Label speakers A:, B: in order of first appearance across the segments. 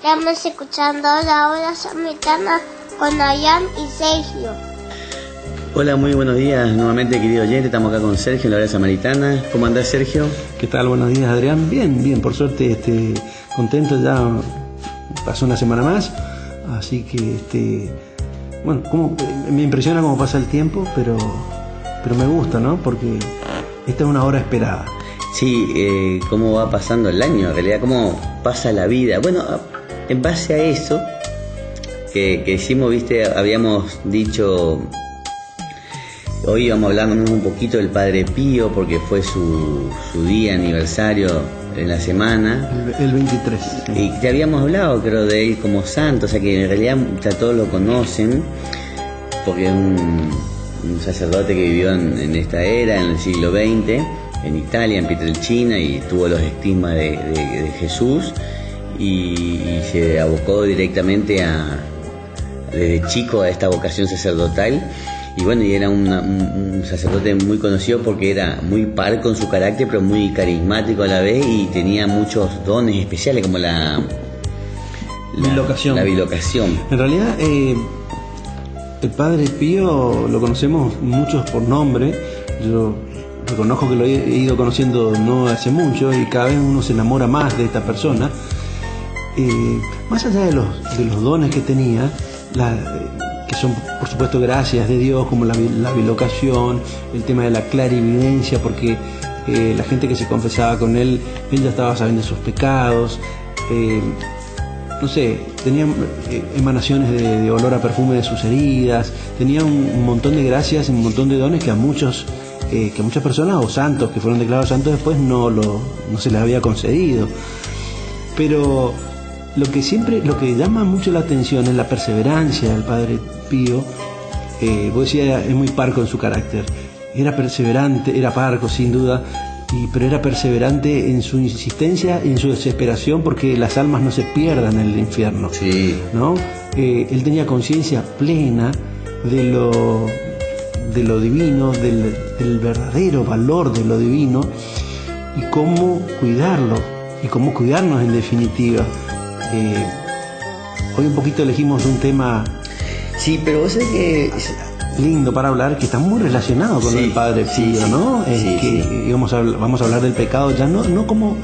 A: Estamos escuchando la hora samaritana con Adrián y Sergio.
B: Hola, muy buenos días nuevamente, querido oyente. Estamos acá con Sergio en la hora samaritana. ¿Cómo andás, Sergio?
C: ¿Qué tal? Buenos días, Adrián. Bien, por suerte contento. Ya pasó una semana más, así que me impresiona cómo pasa el tiempo, pero me gusta, ¿no? Porque esta es una hora esperada.
B: Sí, cómo va pasando el año, en realidad, cómo pasa la vida. Bueno, en base a eso que hicimos, habíamos dicho, hoy íbamos a hablarnos un poquito del Padre Pío, porque fue su día aniversario en la semana.
C: El 23. Sí.
B: Y te habíamos hablado, creo, de él como santo, o sea que en realidad ya todos lo conocen, porque es un sacerdote que vivió en esta era, en el siglo XX, en Italia, en Pietrelcina, y tuvo los estigmas de Jesús, y se abocó directamente desde chico a esta vocación sacerdotal. Y bueno, y era un sacerdote muy conocido porque era muy parco en su carácter, pero muy carismático a la vez, y tenía muchos dones especiales, como la bilocación.
C: En realidad, el Padre Pío lo conocemos muchos por nombre. Yo reconozco que lo he ido conociendo no hace mucho, y cada vez uno se enamora más de esta persona. Más allá de los dones que tenía, que son por supuesto gracias de Dios, como la bilocación, el tema de la clarividencia, porque la gente que se confesaba con él ya estaba sabiendo sus pecados, tenía emanaciones de olor a perfume de sus heridas, tenía un montón de gracias, un montón de dones que a muchas personas o santos que fueron declarados santos después no se les había concedido. Pero lo que llama mucho la atención es la perseverancia del Padre Pío. Vos decías, es muy parco en su carácter. Era perseverante, era parco sin duda, pero era perseverante en su insistencia y en su desesperación porque las almas no se pierdan en el infierno.
B: Sí.
C: ¿No? Él tenía conciencia plena de lo divino, del verdadero valor de lo divino, y cómo cuidarlo y cómo cuidarnos en definitiva. Hoy un poquito elegimos un tema,
B: sí, pero vos sabés que
C: lindo para hablar, que está muy relacionado con el Padre Pío, ¿no? Vamos a hablar del pecado ya no como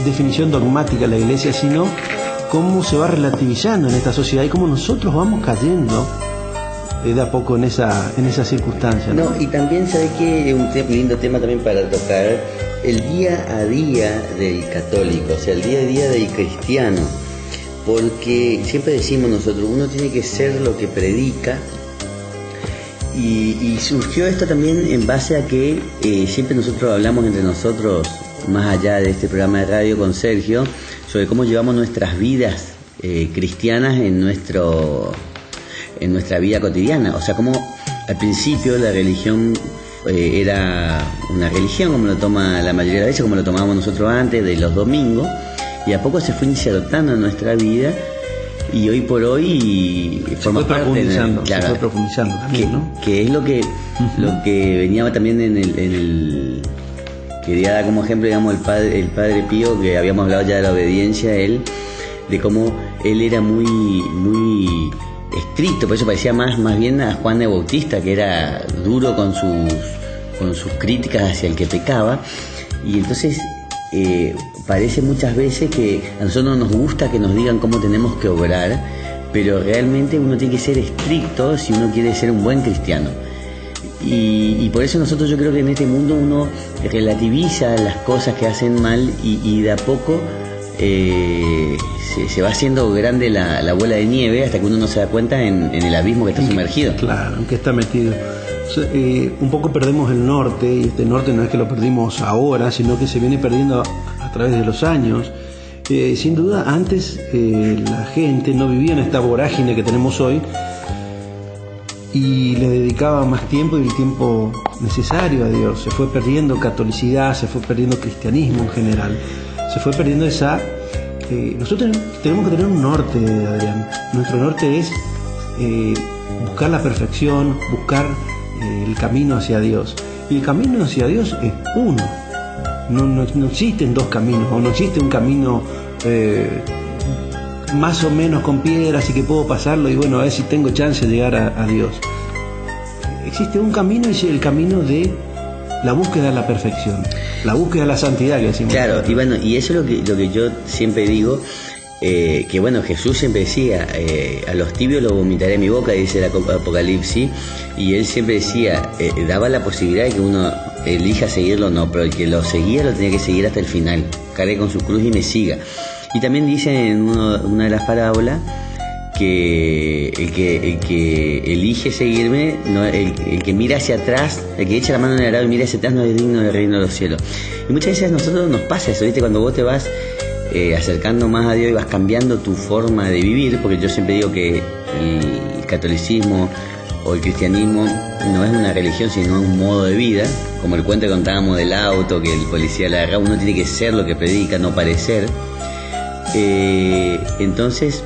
C: definición dogmática de la Iglesia, sino cómo se va relativizando en esta sociedad y cómo nosotros vamos cayendo de a poco en esa circunstancia, ¿no?
B: Y también sabés que es un lindo tema también para tocar, el día a día del católico, o sea, el día a día del cristiano. Porque siempre decimos nosotros, uno tiene que ser lo que predica, y surgió esto también en base a que siempre nosotros hablamos entre nosotros, más allá de este programa de radio con Sergio, sobre cómo llevamos nuestras vidas cristianas en nuestra vida cotidiana. O sea, como al principio la religión era una religión, como lo toma la mayoría de las veces, como lo tomábamos nosotros antes, de los domingos, y a poco se fue insertando en nuestra vida, y hoy por hoy forma parte
C: se fue profundizando también, ¿no?
B: Que es lo que venía también en el quería dar como ejemplo, digamos, el Padre Pío, que habíamos hablado ya de la obediencia a él, de cómo él era muy muy estricto, por eso parecía más bien a Juan de Bautista, que era duro con sus críticas hacia el que pecaba. Y entonces parece muchas veces que a nosotros no nos gusta que nos digan cómo tenemos que obrar, pero realmente uno tiene que ser estricto si uno quiere ser un buen cristiano. Y por eso nosotros, yo creo que en este mundo uno relativiza las cosas que hacen mal, y de a poco se va haciendo grande la bola de nieve, hasta que uno no se da cuenta en el abismo que está sumergido.
C: Claro, que está metido. Un poco perdemos el norte, y este norte no es que lo perdimos ahora, sino que se viene perdiendo a través de los años. Sin duda, antes la gente no vivía en esta vorágine que tenemos hoy, y le dedicaba más tiempo y el tiempo necesario a Dios. Se fue perdiendo catolicidad, se fue perdiendo cristianismo en general, se fue perdiendo esa... nosotros tenemos que tener un norte, Adrián. Nuestro norte es buscar la perfección, buscar el camino hacia Dios. Y el camino hacia Dios es uno. No existen dos caminos, o no existe un camino más o menos con piedras y que puedo pasarlo y bueno, a ver si tengo chance de llegar a Dios. Existe un camino y es el camino de la búsqueda de la perfección, la búsqueda de la santidad que decimos.
B: Claro, y bueno, y eso es lo que yo siempre digo, que bueno, Jesús siempre decía, a los tibios los vomitaré en mi boca, dice el Apocalipsis, y él siempre decía, daba la posibilidad de que uno elija seguirlo o no, pero el que lo seguía lo tenía que seguir hasta el final, cargue con su cruz y me siga. Y también dice en una de las parábolas que el que elige seguirme, no, el que mira hacia atrás, el que echa la mano en el arado y mira hacia atrás no es digno del reino de los cielos. Y muchas veces a nosotros nos pasa eso, ¿viste? Cuando vos te vas acercando más a Dios y vas cambiando tu forma de vivir, porque yo siempre digo que el catolicismo o el cristianismo no es una religión sino un modo de vida, como el cuento que contábamos del auto, que el policía le agarra, uno tiene que ser lo que predica, no parecer. Entonces,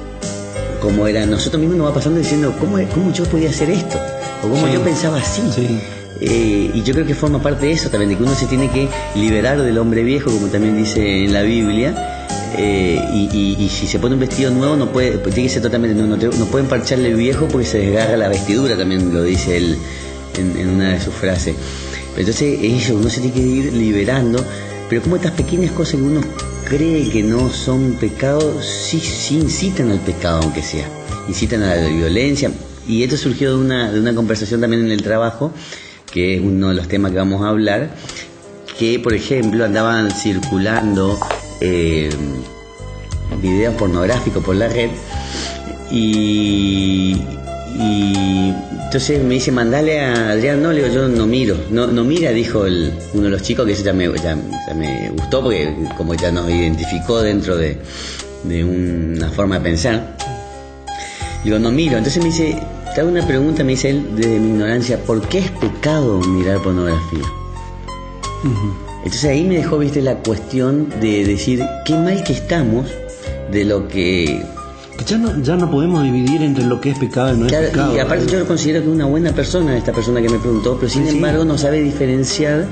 B: como era, nosotros mismos nos va pasando diciendo ¿cómo yo podía hacer esto? O cómo yo pensaba así.
C: Sí.
B: Y yo creo que forma parte de eso también, de que uno se tiene que liberar del hombre viejo, como también dice en la Biblia. Y si se pone un vestido nuevo no puede, tiene que ser totalmente nuevo, no pueden parcharle el viejo porque se desgarra la vestidura, también lo dice él en una de sus frases. Pero entonces eso, uno se tiene que ir liberando, pero como estas pequeñas cosas que uno cree que no son pecados, sí incitan al pecado, aunque sea, incitan a la violencia. Y esto surgió de una conversación también en el trabajo, que es uno de los temas que vamos a hablar, que por ejemplo andaban circulando videos pornográficos por la red y entonces me dice, mandale a Adrián. No, le digo, yo no miro, no mira, dijo uno de los chicos, que eso ya me gustó porque como ya nos identificó dentro de una forma de pensar. Digo, no miro. Entonces me dice, te hago una pregunta, me dice él desde mi ignorancia, ¿por qué es pecado mirar pornografía? Entonces ahí me dejó, viste, la cuestión de decir qué mal que estamos de lo que...
C: Ya no podemos dividir entre lo que es pecado y no es pecado.
B: Y aparte yo lo considero que es una buena persona, esta persona que me preguntó, pero sin embargo no sabe diferenciar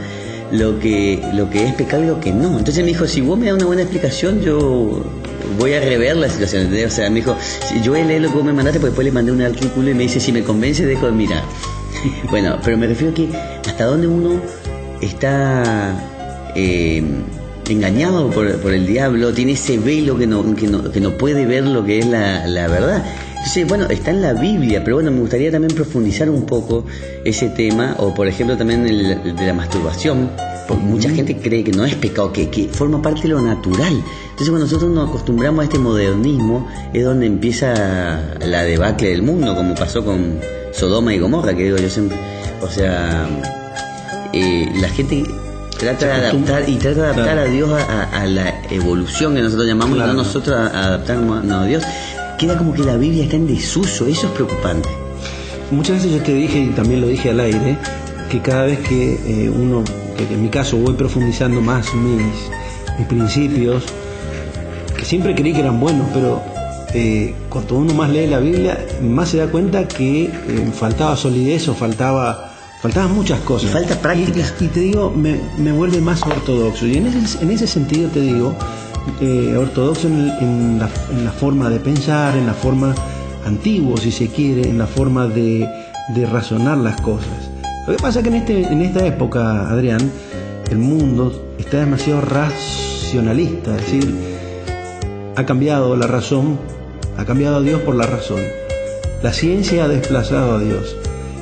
B: lo que es pecado y lo que no. Entonces me dijo, si vos me das una buena explicación, yo voy a rever la situación, ¿entendés? O sea, me dijo, yo voy a leer lo que vos me mandaste, porque después le mandé un artículo y me dice, si me convence, dejo de mirar. Bueno, pero me refiero a que hasta dónde uno está engañado por el diablo, tiene ese velo que no puede ver lo que es la verdad. Entonces, bueno, está en la Biblia, pero bueno, me gustaría también profundizar un poco ese tema, o por ejemplo también el de la masturbación, porque mucha gente cree que no es pecado, que forma parte de lo natural. Entonces cuando nosotros nos acostumbramos a este modernismo, es donde empieza la debacle del mundo, como pasó con Sodoma y Gomorra, que digo yo siempre, o sea, la gente trata de adaptar a Dios a la evolución que nosotros llamamos, claro, y no nosotros a adaptarnos a Dios. Queda como que la Biblia está en desuso, eso es preocupante.
C: Muchas veces yo te dije, y también lo dije al aire, que cada vez que que en mi caso voy profundizando más mis principios, que siempre creí que eran buenos, pero cuando uno más lee la Biblia, más se da cuenta que faltaba solidez o faltaban muchas cosas.
B: Y falta práctica.
C: Y te digo, me vuelve más ortodoxo. Y en ese sentido te digo, ortodoxo en la forma de pensar, en la forma antigua, si se quiere, en la forma de razonar las cosas. Lo que pasa es que en esta época, Adrián, el mundo está demasiado racionalista, es decir, ha cambiado la razón, ha cambiado a Dios por la razón. La ciencia ha desplazado a Dios.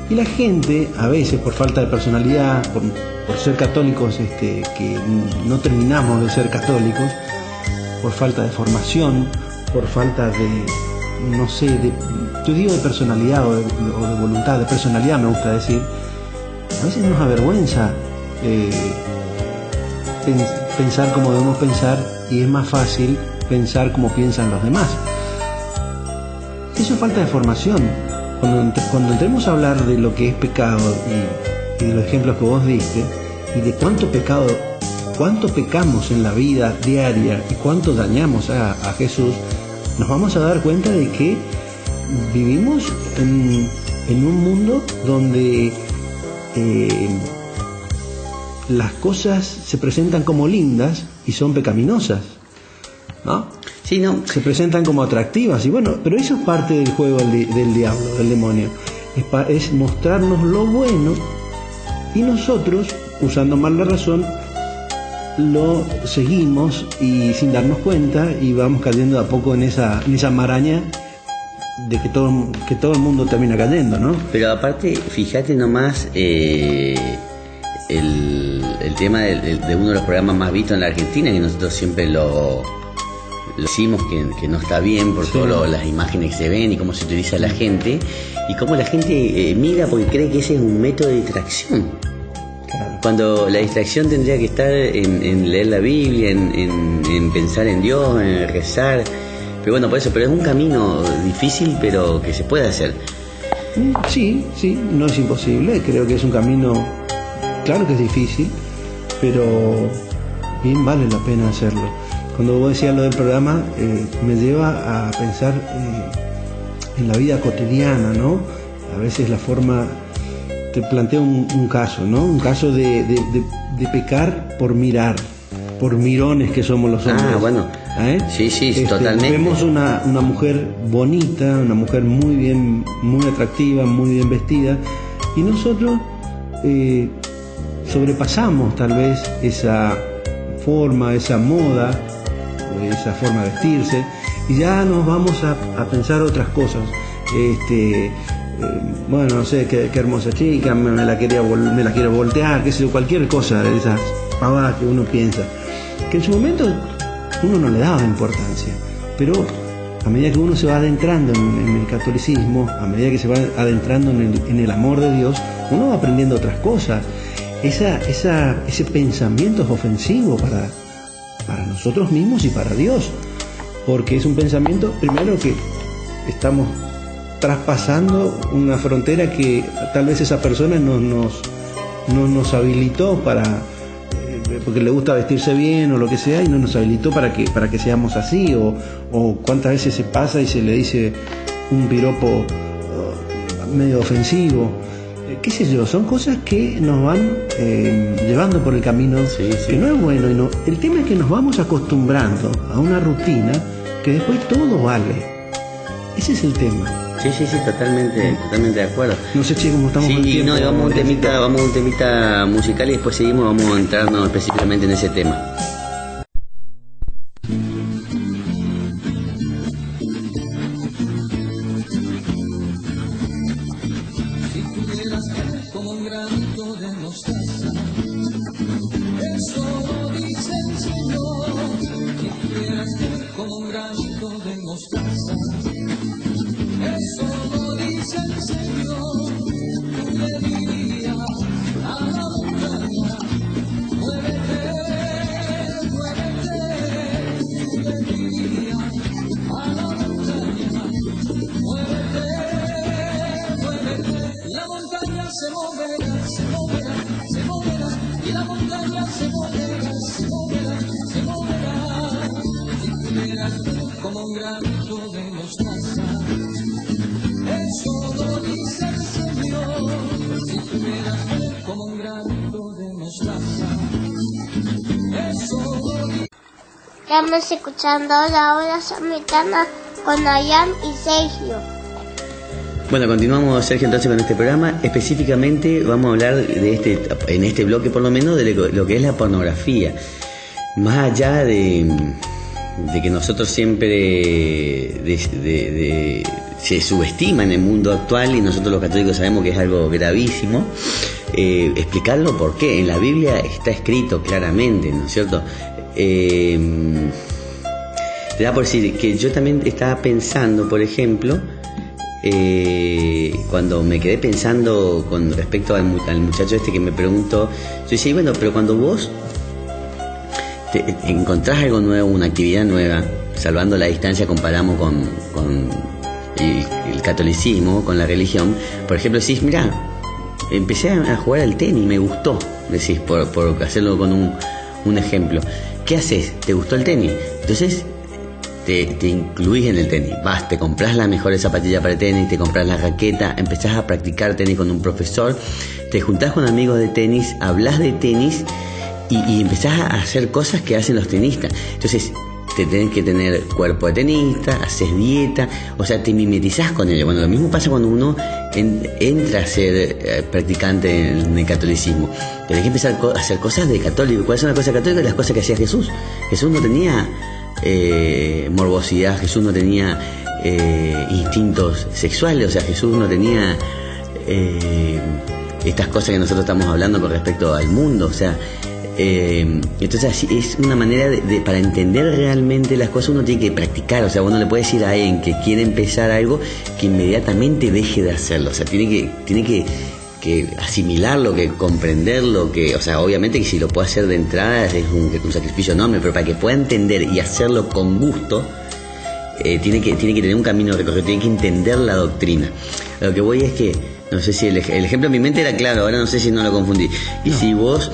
C: Y la gente, a veces por falta de personalidad, por ser católicos que no terminamos de ser católicos, por falta de formación, por falta de, no sé, yo digo de personalidad o de voluntad, de personalidad me gusta decir, a veces nos avergüenza pensar como debemos pensar, y es más fácil pensar como piensan los demás. Eso es falta de formación. Cuando entremos a hablar de lo que es pecado y de los ejemplos que vos diste, y de cuánto pecamos en la vida diaria y cuánto dañamos a Jesús, nos vamos a dar cuenta de que vivimos en un mundo donde las cosas se presentan como lindas y son pecaminosas, ¿no?
B: Sí, no.
C: se presentan como atractivas. Y bueno, pero eso es parte del juego del diablo, del demonio. Es mostrarnos lo bueno y nosotros, usando mal la razón, lo seguimos y sin darnos cuenta y vamos cayendo de a poco en esa maraña de que todo el mundo termina cayendo, ¿no?
B: Pero aparte, fíjate nomás el tema de uno de los programas más vistos en la Argentina, que nosotros siempre lo decimos que no está bien por todas las imágenes que se ven y cómo se utiliza la gente, y cómo la gente mira porque cree que ese es un método de distracción.
C: Claro.
B: Cuando la distracción tendría que estar en leer la Biblia, en pensar en Dios, en rezar. Pero bueno, por eso, pero es un camino difícil, pero que se puede hacer.
C: Sí, no es imposible, creo que es un camino, claro que es difícil, pero bien vale la pena hacerlo. Cuando vos decías lo del programa, me lleva a pensar en la vida cotidiana, ¿no? A veces la forma, te planteo un caso, ¿no? Un caso de pecar por mirar, por mirones que somos los hombres.
B: Ah, bueno. Sí, totalmente.
C: Vemos una mujer bonita, una mujer muy bien, muy atractiva, muy bien vestida, y nosotros sobrepasamos tal vez esa forma, esa moda, esa forma de vestirse, y ya nos vamos a pensar otras cosas. Bueno, no sé, qué hermosa chica, me la quiero voltear, qué sé yo, cualquier cosa de esas pavadas que uno piensa, que en su momento uno no le daba importancia, pero a medida que uno se va adentrando en el catolicismo, a medida que se va adentrando en el amor de Dios, uno va aprendiendo otras cosas. Ese pensamiento es ofensivo para nosotros mismos y para Dios, porque es un pensamiento, primero, que estamos traspasando una frontera que tal vez esa persona no nos habilitó para, porque le gusta vestirse bien o lo que sea, y no nos habilitó para que seamos así, o cuántas veces se pasa y se le dice un piropo medio ofensivo, qué sé yo, son cosas que nos van llevando por el camino que no es bueno, y el tema es que nos vamos acostumbrando a una rutina que después todo vale. Ese es el tema.
B: Sí, totalmente de acuerdo.
C: No sé, cómo estamos con el tiempo.
B: No, vamos a un temita musical y después seguimos, vamos a entrarnos específicamente en ese tema.
A: Estamos escuchando la hora samaritana con Nayan y Sergio.
B: Bueno, continuamos, Sergio, entonces con este programa. Específicamente vamos a hablar en este bloque por lo menos, de lo que es la pornografía. Más allá de que nosotros siempre se subestima en el mundo actual, y nosotros los católicos sabemos que es algo gravísimo, explicarlo por qué. En la Biblia está escrito claramente, ¿no es cierto? Te da por decir que yo también estaba pensando, por ejemplo, cuando me quedé pensando con respecto al muchacho este que me preguntó, yo decía, bueno, pero cuando vos te encontrás algo nuevo, una actividad nueva, salvando la distancia, comparamos con el catolicismo, con la religión, por ejemplo, decís, mirá, empecé a jugar al tenis, me gustó, decís, por hacerlo con un ejemplo. ¿Qué haces? ¿Te gustó el tenis? Entonces te incluís en el tenis, te comprás las mejores zapatillas para el tenis, te comprás la raqueta, empezás a practicar tenis con un profesor, te juntás con amigos de tenis, hablas de tenis y empezás a hacer cosas que hacen los tenistas. Entonces te tenés que tener cuerpo de tenista, haces dieta, o sea, te mimetizás con ello. Bueno, lo mismo pasa cuando uno entra a ser practicante en el catolicismo. Tenés que empezar a hacer cosas de católico. ¿Cuáles son las cosas católicas? Las cosas que hacía Jesús. Jesús no tenía morbosidad, Jesús no tenía instintos sexuales, o sea, Jesús no tenía estas cosas que nosotros estamos hablando con respecto al mundo, o sea, entonces así es una manera para entender realmente las cosas uno tiene que practicar, o sea, uno le puede decir a alguien que quiere empezar algo que inmediatamente deje de hacerlo, o sea, tiene que asimilarlo, que comprenderlo, que, o sea, obviamente que si lo puede hacer de entrada es un sacrificio enorme, pero para que pueda entender y hacerlo con gusto, tiene que tener un camino recorrido, tiene que entender la doctrina. A lo que voy es que, no sé si el ejemplo en mi mente era claro, ahora no sé si no lo confundí. Y no. Si vos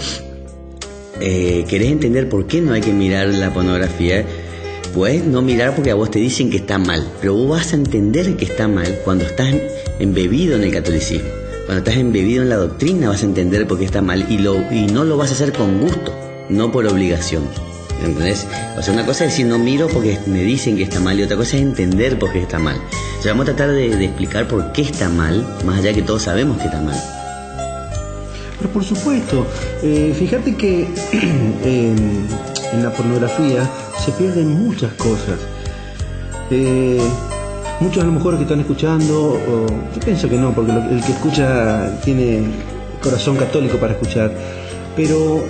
B: querés entender por qué no hay que mirar la pornografía, puedes no mirar porque a vos te dicen que está mal, pero vos vas a entender que está mal cuando estás embebido en el catolicismo. Cuando estás embebido en la doctrina vas a entender por qué está mal y no lo vas a hacer con gusto, no por obligación. ¿Entendés? O sea, una cosa es decir no miro porque me dicen que está mal y otra cosa es entender por qué está mal. O sea, vamos a tratar de explicar por qué está mal, más allá que todos sabemos que está mal.
C: Pero por supuesto, fíjate que en la pornografía se pierden muchas cosas. Muchos a lo mejor que están escuchando, yo pienso que no, porque el que escucha tiene corazón católico para escuchar. Pero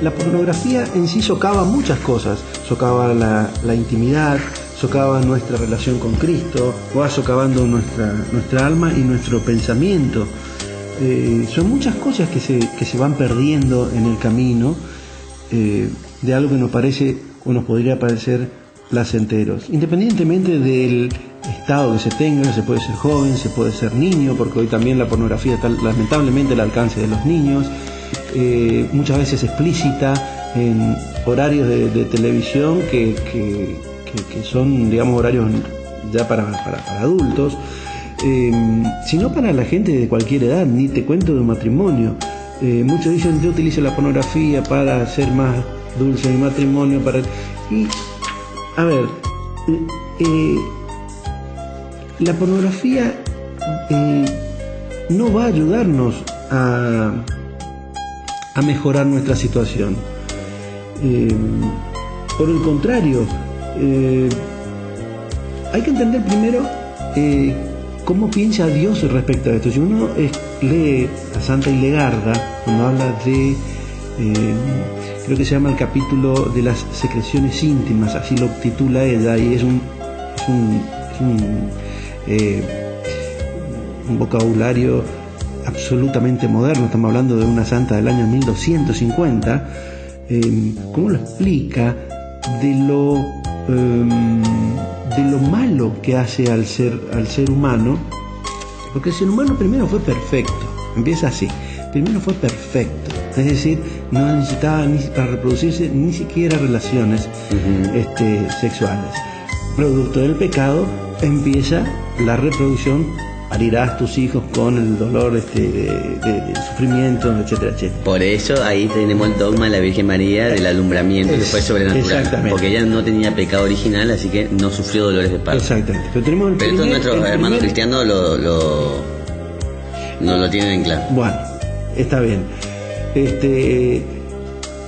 C: la pornografía en sí socava muchas cosas, socava la intimidad, socava nuestra relación con Cristo, va socavando nuestra alma y nuestro pensamiento. Son muchas cosas que se van perdiendo en el camino de algo que nos parece o nos podría parecer placenteros. Independientemente del estado que se tenga, se puede ser joven, se puede ser niño, porque hoy también la pornografía está lamentablemente al alcance de los niños. Muchas veces explícita en horarios de televisión que son, digamos, horarios ya para adultos, sino para la gente de cualquier edad. Ni te cuento de un matrimonio. Muchos dicen yo utilizo la pornografía para hacer más dulce mi matrimonio, y a ver, la pornografía no va a ayudarnos a mejorar nuestra situación. Por el contrario, hay que entender primero cómo piensa Dios respecto a esto. Si uno lee a Santa Hilegarda, cuando habla de, creo que se llama el capítulo de las secreciones íntimas, así lo titula ella, y es un vocabulario absolutamente moderno. Estamos hablando de una santa del año 1250. ¿Cómo lo explica? De lo malo que hace al ser humano, porque el ser humano primero fue perfecto, empieza así, primero fue perfecto, es decir, no necesitaba ni para reproducirse ni siquiera relaciones sexuales. Producto del pecado empieza la reproducción, parirás tus hijos con el dolor de sufrimiento, etcétera, etcétera.
B: Por eso ahí tenemos el dogma de la Virgen María del alumbramiento, que fue sobrenatural. Exactamente. Porque ella no tenía pecado original, así que no sufrió dolores de parto.
C: Exactamente. Pero
B: esto nuestros hermanos cristianos no lo tienen en claro.
C: Bueno, está bien.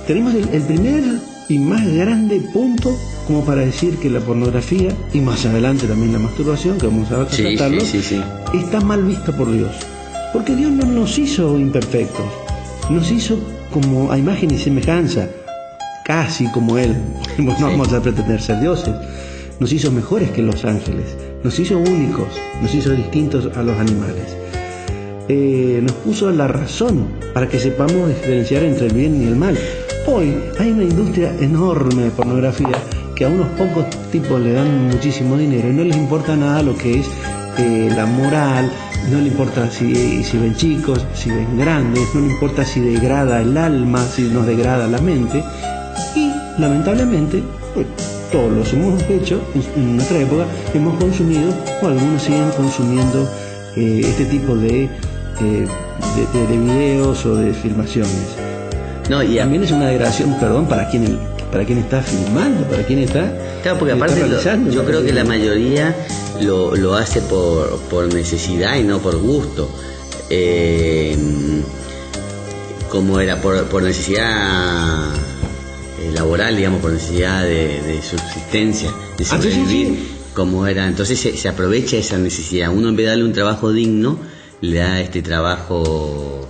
C: Tenemos el primer y más grande punto como para decir que la pornografía, y más adelante también la masturbación, que vamos a tratarlo, está mal vista por Dios. Porque Dios no nos hizo imperfectos, nos hizo como a imagen y semejanza, casi como Él. No vamos a pretender ser dioses. Nos hizo mejores que los ángeles, nos hizo únicos, nos hizo distintos a los animales. Nos puso la razón para que sepamos diferenciar entre el bien y el mal. Hoy hay una industria enorme de pornografía que a unos pocos tipos le dan muchísimo dinero y no les importa nada lo que es la moral, no le importa si ven chicos, si ven grandes, no le importa si degrada el alma, si nos degrada la mente, y lamentablemente pues, todos los hemos hecho en nuestra época, hemos consumido o algunos siguen consumiendo este tipo de videos o de filmaciones. No, y también es una degradación, perdón, para quien para quién está filmando, para quién está.
B: Claro, porque aparte yo creo que la mayoría lo hace por necesidad y no por gusto. Como era por necesidad laboral, digamos, por necesidad de subsistencia, de sobrevivir, sí. Como era, entonces se aprovecha esa necesidad. Uno, en vez de darle un trabajo digno, le da este trabajo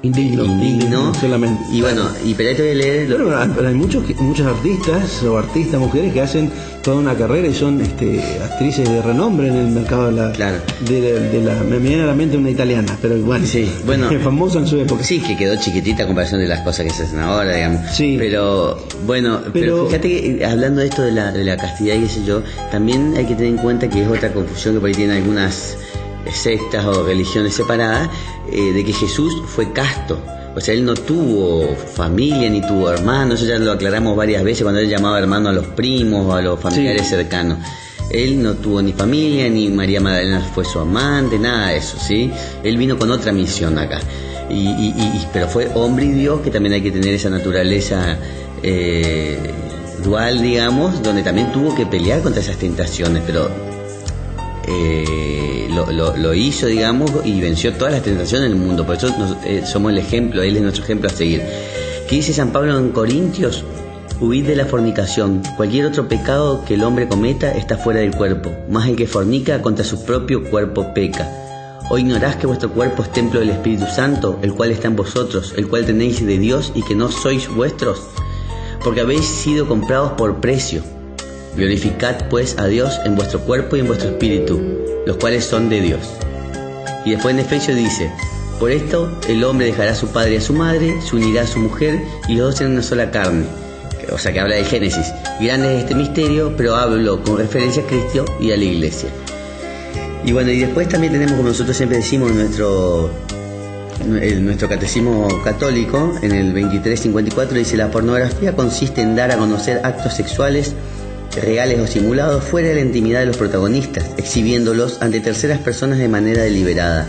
B: indigno
C: solamente.
B: Y bueno, pero ahí te voy a leer
C: pero hay muchos artistas o artistas mujeres que hacen toda una carrera y son actrices de renombre en el mercado de la,
B: claro.
C: Me viene a la mente una italiana, pero igual,
B: sí, bueno,
C: famosa en su época.
B: Sí, que quedó chiquitita a comparación de las cosas que se hacen ahora, digamos.
C: Sí.
B: Pero bueno, pero fíjate que hablando de esto de la castidad y qué sé yo, también hay que tener en cuenta que es otra confusión que por ahí tienen algunas sectas o religiones separadas, de que Jesús fue casto. O sea, él no tuvo familia ni tuvo hermanos. Eso ya lo aclaramos varias veces cuando él llamaba hermano a los primos o a los familiares cercanos. Él no tuvo ni familia, ni María Magdalena fue su amante, nada de eso, ¿sí? Él vino con otra misión acá. Pero fue hombre y Dios, que también hay que tener esa naturaleza dual, digamos, donde también tuvo que pelear contra esas tentaciones, pero lo hizo, digamos, y venció todas las tentaciones del mundo. Por eso somos el ejemplo, él es nuestro ejemplo a seguir. ¿Qué dice San Pablo en Corintios? Huid de la fornicación. Cualquier otro pecado que el hombre cometa está fuera del cuerpo, mas el que fornica contra su propio cuerpo peca. ¿O ignorás que vuestro cuerpo es templo del Espíritu Santo, el cual está en vosotros, el cual tenéis de Dios, y que no sois vuestros? Porque habéis sido comprados por precio. Glorificad pues a Dios en vuestro cuerpo y en vuestro espíritu, los cuales son de Dios. Y después en Efesios dice: por esto el hombre dejará a su padre y a su madre, se unirá a su mujer, y los dos serán una sola carne. O sea, que habla de Génesis. Grande es este misterio, pero hablo con referencia a Cristo y a la Iglesia. Y bueno, y después también tenemos, como nosotros siempre decimos en nuestro catecismo católico, en el 2354 dice: la pornografía consiste en dar a conocer actos sexuales reales o simulados fuera de la intimidad de los protagonistas, exhibiéndolos ante terceras personas de manera deliberada.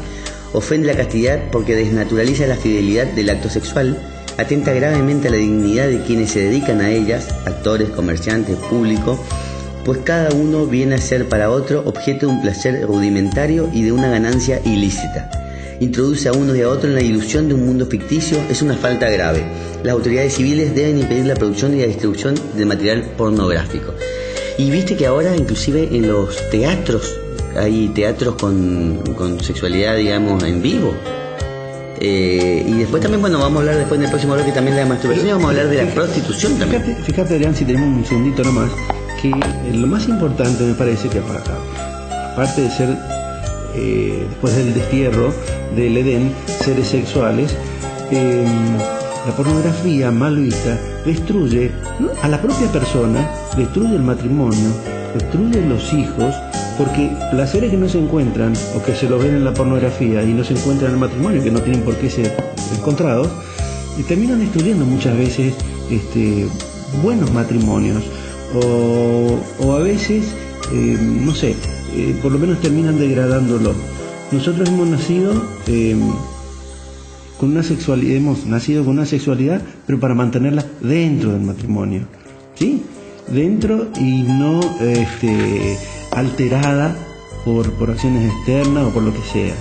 B: Ofende la castidad porque desnaturaliza la fidelidad del acto sexual, atenta gravemente a la dignidad de quienes se dedican a ellas, actores, comerciantes, público, pues cada uno viene a ser para otro objeto de un placer rudimentario y de una ganancia ilícita. Introduce a uno y a otro en la ilusión de un mundo ficticio, es una falta grave. Las autoridades civiles deben impedir la producción y la distribución de material pornográfico. Y viste que ahora inclusive en los teatros hay teatros con sexualidad, digamos, en vivo. Y después también, bueno, vamos a hablar después en el próximo bloque también de la masturbación, y vamos a hablar de la prostitución también.
C: Fíjate, Adrián, si tenemos un segundito nomás, que lo más importante me parece que para acá, aparte de ser después del destierro del Edén, seres sexuales, la pornografía mal vista destruye, ¿no?, a la propia persona, destruye el matrimonio, destruye los hijos, porque placeres que no se encuentran o que se los ven en la pornografía y no se encuentran en el matrimonio, que no tienen por qué ser encontrados, y terminan destruyendo muchas veces buenos matrimonios, o a veces no sé, por lo menos terminan degradándolo. Nosotros hemos nacido con una sexualidad, pero para mantenerla dentro del matrimonio, ¿sí? Dentro, y no alterada por acciones externas o por lo que sea.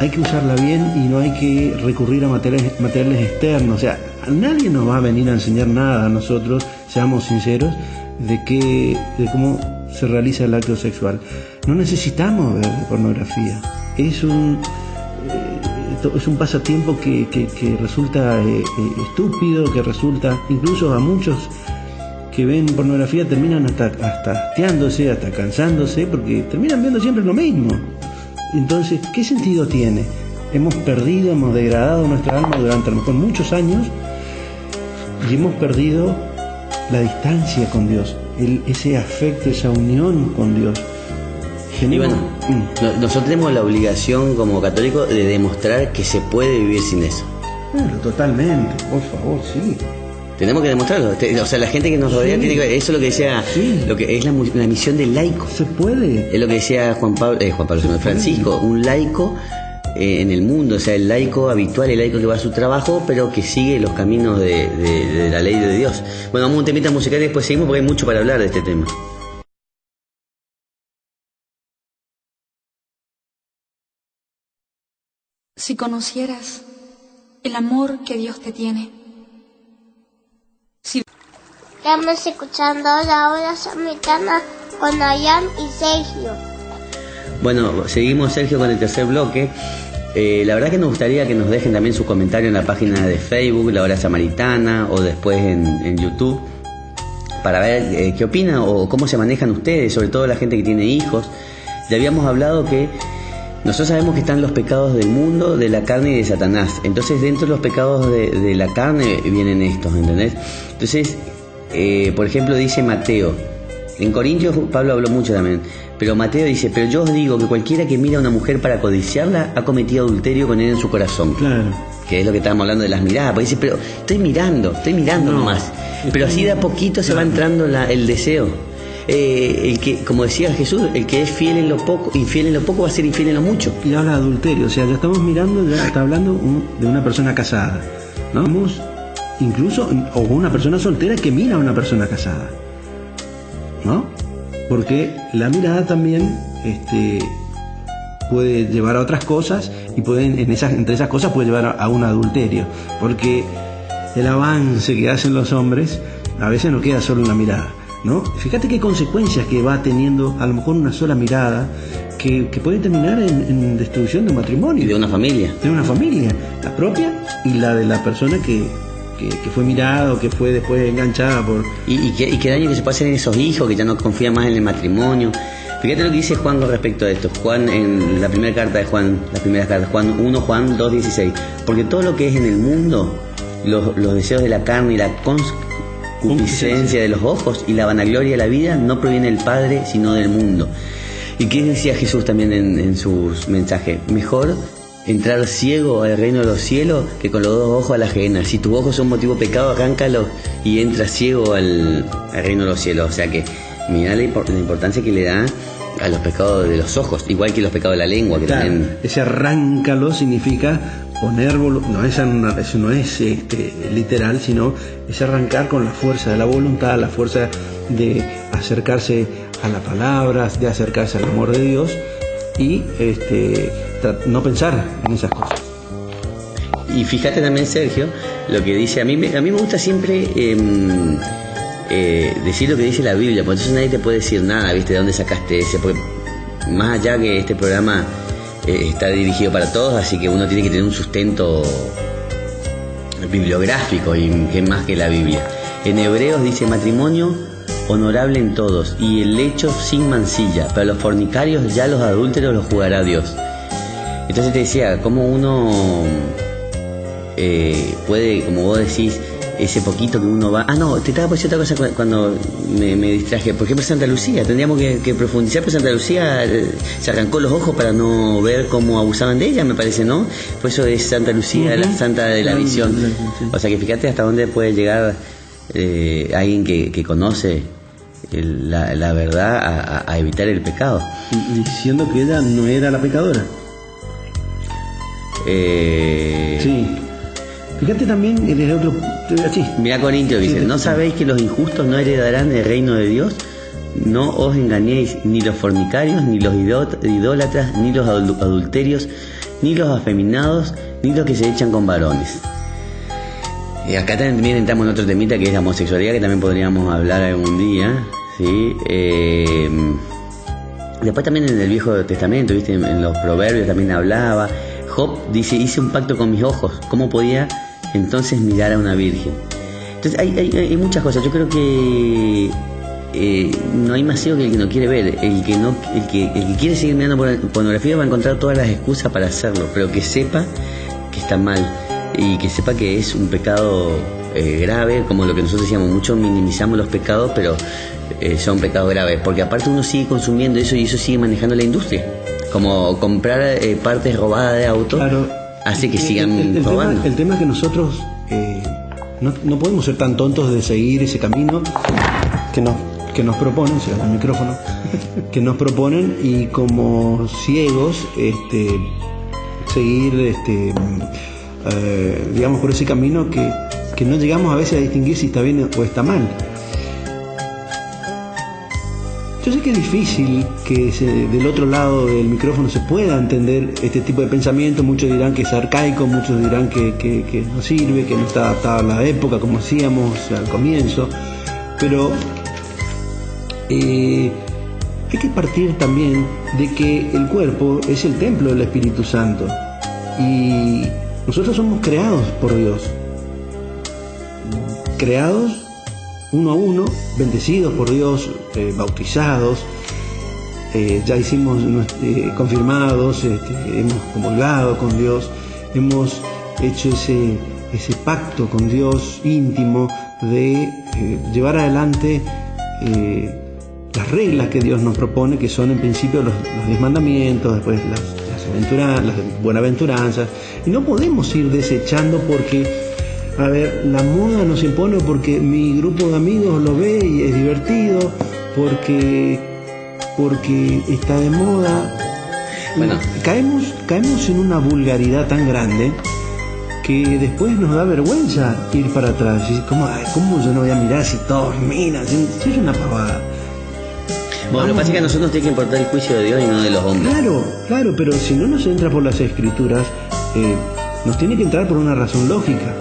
C: Hay que usarla bien y no hay que recurrir a materiales externos. O sea, nadie nos va a venir a enseñar nada a nosotros, seamos sinceros, de cómo se realiza el acto sexual. No necesitamos ver pornografía. Es un pasatiempo que resulta estúpido, que resulta, incluso a muchos que ven pornografía terminan hasta hastiándose, hasta cansándose, porque terminan viendo siempre lo mismo. Entonces, ¿qué sentido tiene? Hemos degradado nuestra alma durante a lo mejor muchos años, y hemos perdido la distancia con Dios, ese afecto, esa unión con Dios.
B: Y bueno, nosotros tenemos la obligación como católicos de demostrar que se puede vivir sin eso.
C: Bueno, totalmente, por favor, sí.
B: Tenemos que demostrarlo. O sea, la gente que nos rodea tiene que... Eso es lo que decía, lo que es la misión del laico.
C: Se puede.
B: Es lo que decía Juan Pablo Francisco. Un laico en el mundo, o sea, el laico habitual, el laico que va a su trabajo, pero que sigue los caminos de la ley de Dios. Bueno, vamos a un temita musical y después seguimos porque hay mucho para hablar de este tema.
D: Si conocieras el amor que Dios te tiene.
A: Estamos escuchando la hora samaritana con Nayan y Sergio.
B: Bueno, seguimos, Sergio, con el tercer bloque. La verdad que nos gustaría que nos dejen también sus comentarios en la página de Facebook, La Hora Samaritana, o después en YouTube, para ver qué opinan o cómo se manejan ustedes, sobre todo la gente que tiene hijos. Ya habíamos hablado que nosotros sabemos que están los pecados del mundo, de la carne y de Satanás. Entonces, dentro de los pecados de la carne vienen estos, ¿entendés? Entonces, por ejemplo, dice Mateo. En Corintios Pablo habló mucho también, pero Mateo dice: pero yo os digo que cualquiera que mira a una mujer para codiciarla ha cometido adulterio con ella en su corazón. Claro. Que es lo que estábamos hablando de las miradas, porque dice: pero estoy mirando nomás. Pero así de a poquito se va entrando el deseo. El que, como decía Jesús, el que es fiel en lo poco, infiel en lo poco, va a ser infiel en lo mucho.
C: Y habla de adulterio, o sea, ya estamos mirando, ya está hablando de una persona casada, ¿no? Incluso, o una persona soltera que mira a una persona casada, ¿no? Porque la mirada también puede llevar a otras cosas y entre esas cosas puede llevar a un adulterio, porque el avance que hacen los hombres a veces no queda solo en la mirada, ¿no? Fíjate qué consecuencias que va teniendo a lo mejor una sola mirada que puede terminar en destrucción de un matrimonio.
B: Y de una familia.
C: De una familia, la propia y la de la persona que fue mirada o que fue después enganchada por...
B: Y qué daño que se puede hacer en esos hijos que ya no confían más en el matrimonio. Fíjate lo que dice Juan con respecto a esto. Juan, en la primera carta de Juan, las primeras cartas, Juan 1, Juan 2:16. Porque todo lo que es en el mundo, los deseos de la carne y la concupiscencia de los ojos y la vanagloria de la vida no proviene del Padre, sino del mundo. ¿Y qué decía Jesús también en sus mensajes? Mejor entrar ciego al reino de los cielos que con los dos ojos a la ajena. Si tus ojos son motivo de pecado, arráncalo y entra ciego al reino de los cielos. O sea que mirá la importancia que le da a los pecados de los ojos, igual que los pecados de la lengua, que
C: claro,
B: también...
C: Ese arráncalo significa poner eso no es literal, sino es arrancar con la fuerza de la voluntad, la fuerza de acercarse a las palabras, de acercarse al amor de Dios y no pensar en esas cosas.
B: Y fíjate también, Sergio, lo que dice, a mí me gusta siempre decir lo que dice la Biblia, porque entonces nadie te puede decir nada, ¿viste? ¿De dónde sacaste ese? Porque más allá que este programa está dirigido para todos, así que uno tiene que tener un sustento bibliográfico y que más que la Biblia. En Hebreos dice: matrimonio honorable en todos y el lecho sin mancilla, pero los fornicarios ya los adúlteros los juzgará Dios. Entonces te decía, cómo uno puede, como vos decís, ese poquito que uno va... no, te estaba por decir otra cosa cuando me distraje. Por ejemplo, Santa Lucía, tendríamos que profundizar, pero Santa Lucía se arrancó los ojos para no ver cómo abusaban de ella, me parece, ¿no? Por eso es Santa Lucía, la santa de la visión. O sea que fíjate hasta dónde puede llegar alguien que conoce la verdad a evitar el pecado.
C: Diciendo que ella no era la pecadora. Sí. Fíjate también desde otro... Sí.
B: Mirá Corintios dice: ¿no sabéis que los injustos no heredarán el reino de Dios? No os engañéis, ni los fornicarios, ni los idólatras, ni los adulterios, ni los afeminados, ni los que se echan con varones. Y acá también entramos en otro temita que es la homosexualidad, que también podríamos hablar algún día, ¿sí? Después también en el Viejo Testamento, ¿viste? En los Proverbios también hablaba. Job dice: hice un pacto con mis ojos, ¿cómo podía entonces mirar a una virgen? Entonces hay muchas cosas. Yo creo que no hay más ciego que el que no quiere ver. El que quiere seguir mirando pornografía va a encontrar todas las excusas para hacerlo, pero que sepa que está mal y que sepa que es un pecado grave, como lo que nosotros decíamos, mucho minimizamos los pecados, pero son pecados graves, porque aparte uno sigue consumiendo eso y eso sigue manejando la industria, como comprar partes robadas de auto. Claro, hace que sigan robando.
C: El tema es que nosotros no podemos ser tan tontos de seguir ese camino que nos proponen, se llama el micrófono, que nos proponen, y como ciegos seguir, digamos, por ese camino que no llegamos a veces a distinguir si está bien o está mal. Yo sé que es difícil que del otro lado del micrófono se pueda entender este tipo de pensamiento. Muchos dirán que es arcaico, muchos dirán que no sirve, que no está adaptado a la época, como decíamos al comienzo. Pero hay que partir también de que el cuerpo es el templo del Espíritu Santo. Y nosotros somos creados por Dios. Creados uno a uno, bendecidos por Dios, bautizados, ya hicimos confirmados, hemos comulgado con Dios, hemos hecho ese pacto con Dios íntimo de llevar adelante las reglas que Dios nos propone, que son en principio los 10 mandamientos, después las buenaventuranzas, y no podemos ir desechando porque, a ver, la moda nos impone, porque mi grupo de amigos lo ve y es divertido, porque está de moda. Bueno, caemos en una vulgaridad tan grande que después nos da vergüenza ir para atrás. ¿Cómo yo no voy a mirar si todos miran? Si es una pavada.
B: Bueno, lo que pasa es que a nosotros nos tiene que importar el juicio de Dios y no de los hombres.
C: Claro, pero si no nos entra por las Escrituras, nos tiene que entrar por una razón lógica.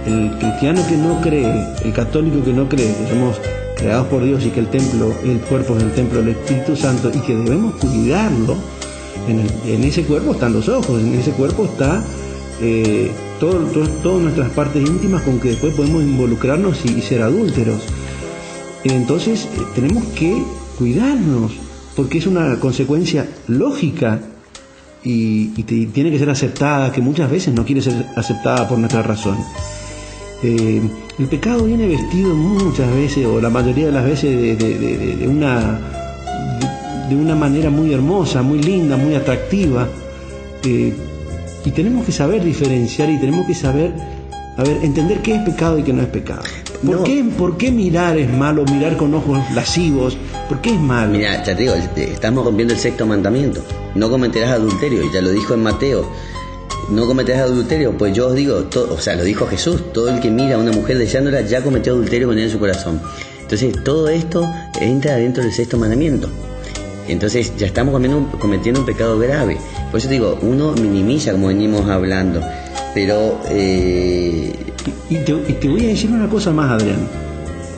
C: El cristiano que no cree, el católico que no cree que somos creados por Dios y que el cuerpo es el templo del Espíritu Santo y que debemos cuidarlo, en ese cuerpo están los ojos, en ese cuerpo está todas nuestras partes íntimas con que después podemos involucrarnos y ser adúlteros. Entonces tenemos que cuidarnos, porque es una consecuencia lógica y tiene que ser aceptada, que muchas veces no quiere ser aceptada por nuestra razón. El pecado viene vestido muchas veces, o la mayoría de las veces, de una manera muy hermosa, muy linda, muy atractiva, y tenemos que saber diferenciar y tenemos que saber, entender qué es pecado y qué no es pecado. ¿Por qué mirar es malo? Mirar con ojos lascivos, ¿por qué es malo?
B: Mira, ya te digo, estamos rompiendo el 6º mandamiento. No cometerás adulterio, y ya lo dijo en Mateo. No cometerás adulterio, pues yo os digo, lo dijo Jesús, todo el que mira a una mujer deseándola ya cometió adulterio con ella en su corazón. Entonces todo esto entra dentro del 6º mandamiento. Entonces ya estamos cometiendo un pecado grave. Por eso digo, uno minimiza, como venimos hablando, pero
C: y te voy a decir una cosa más, Adrián,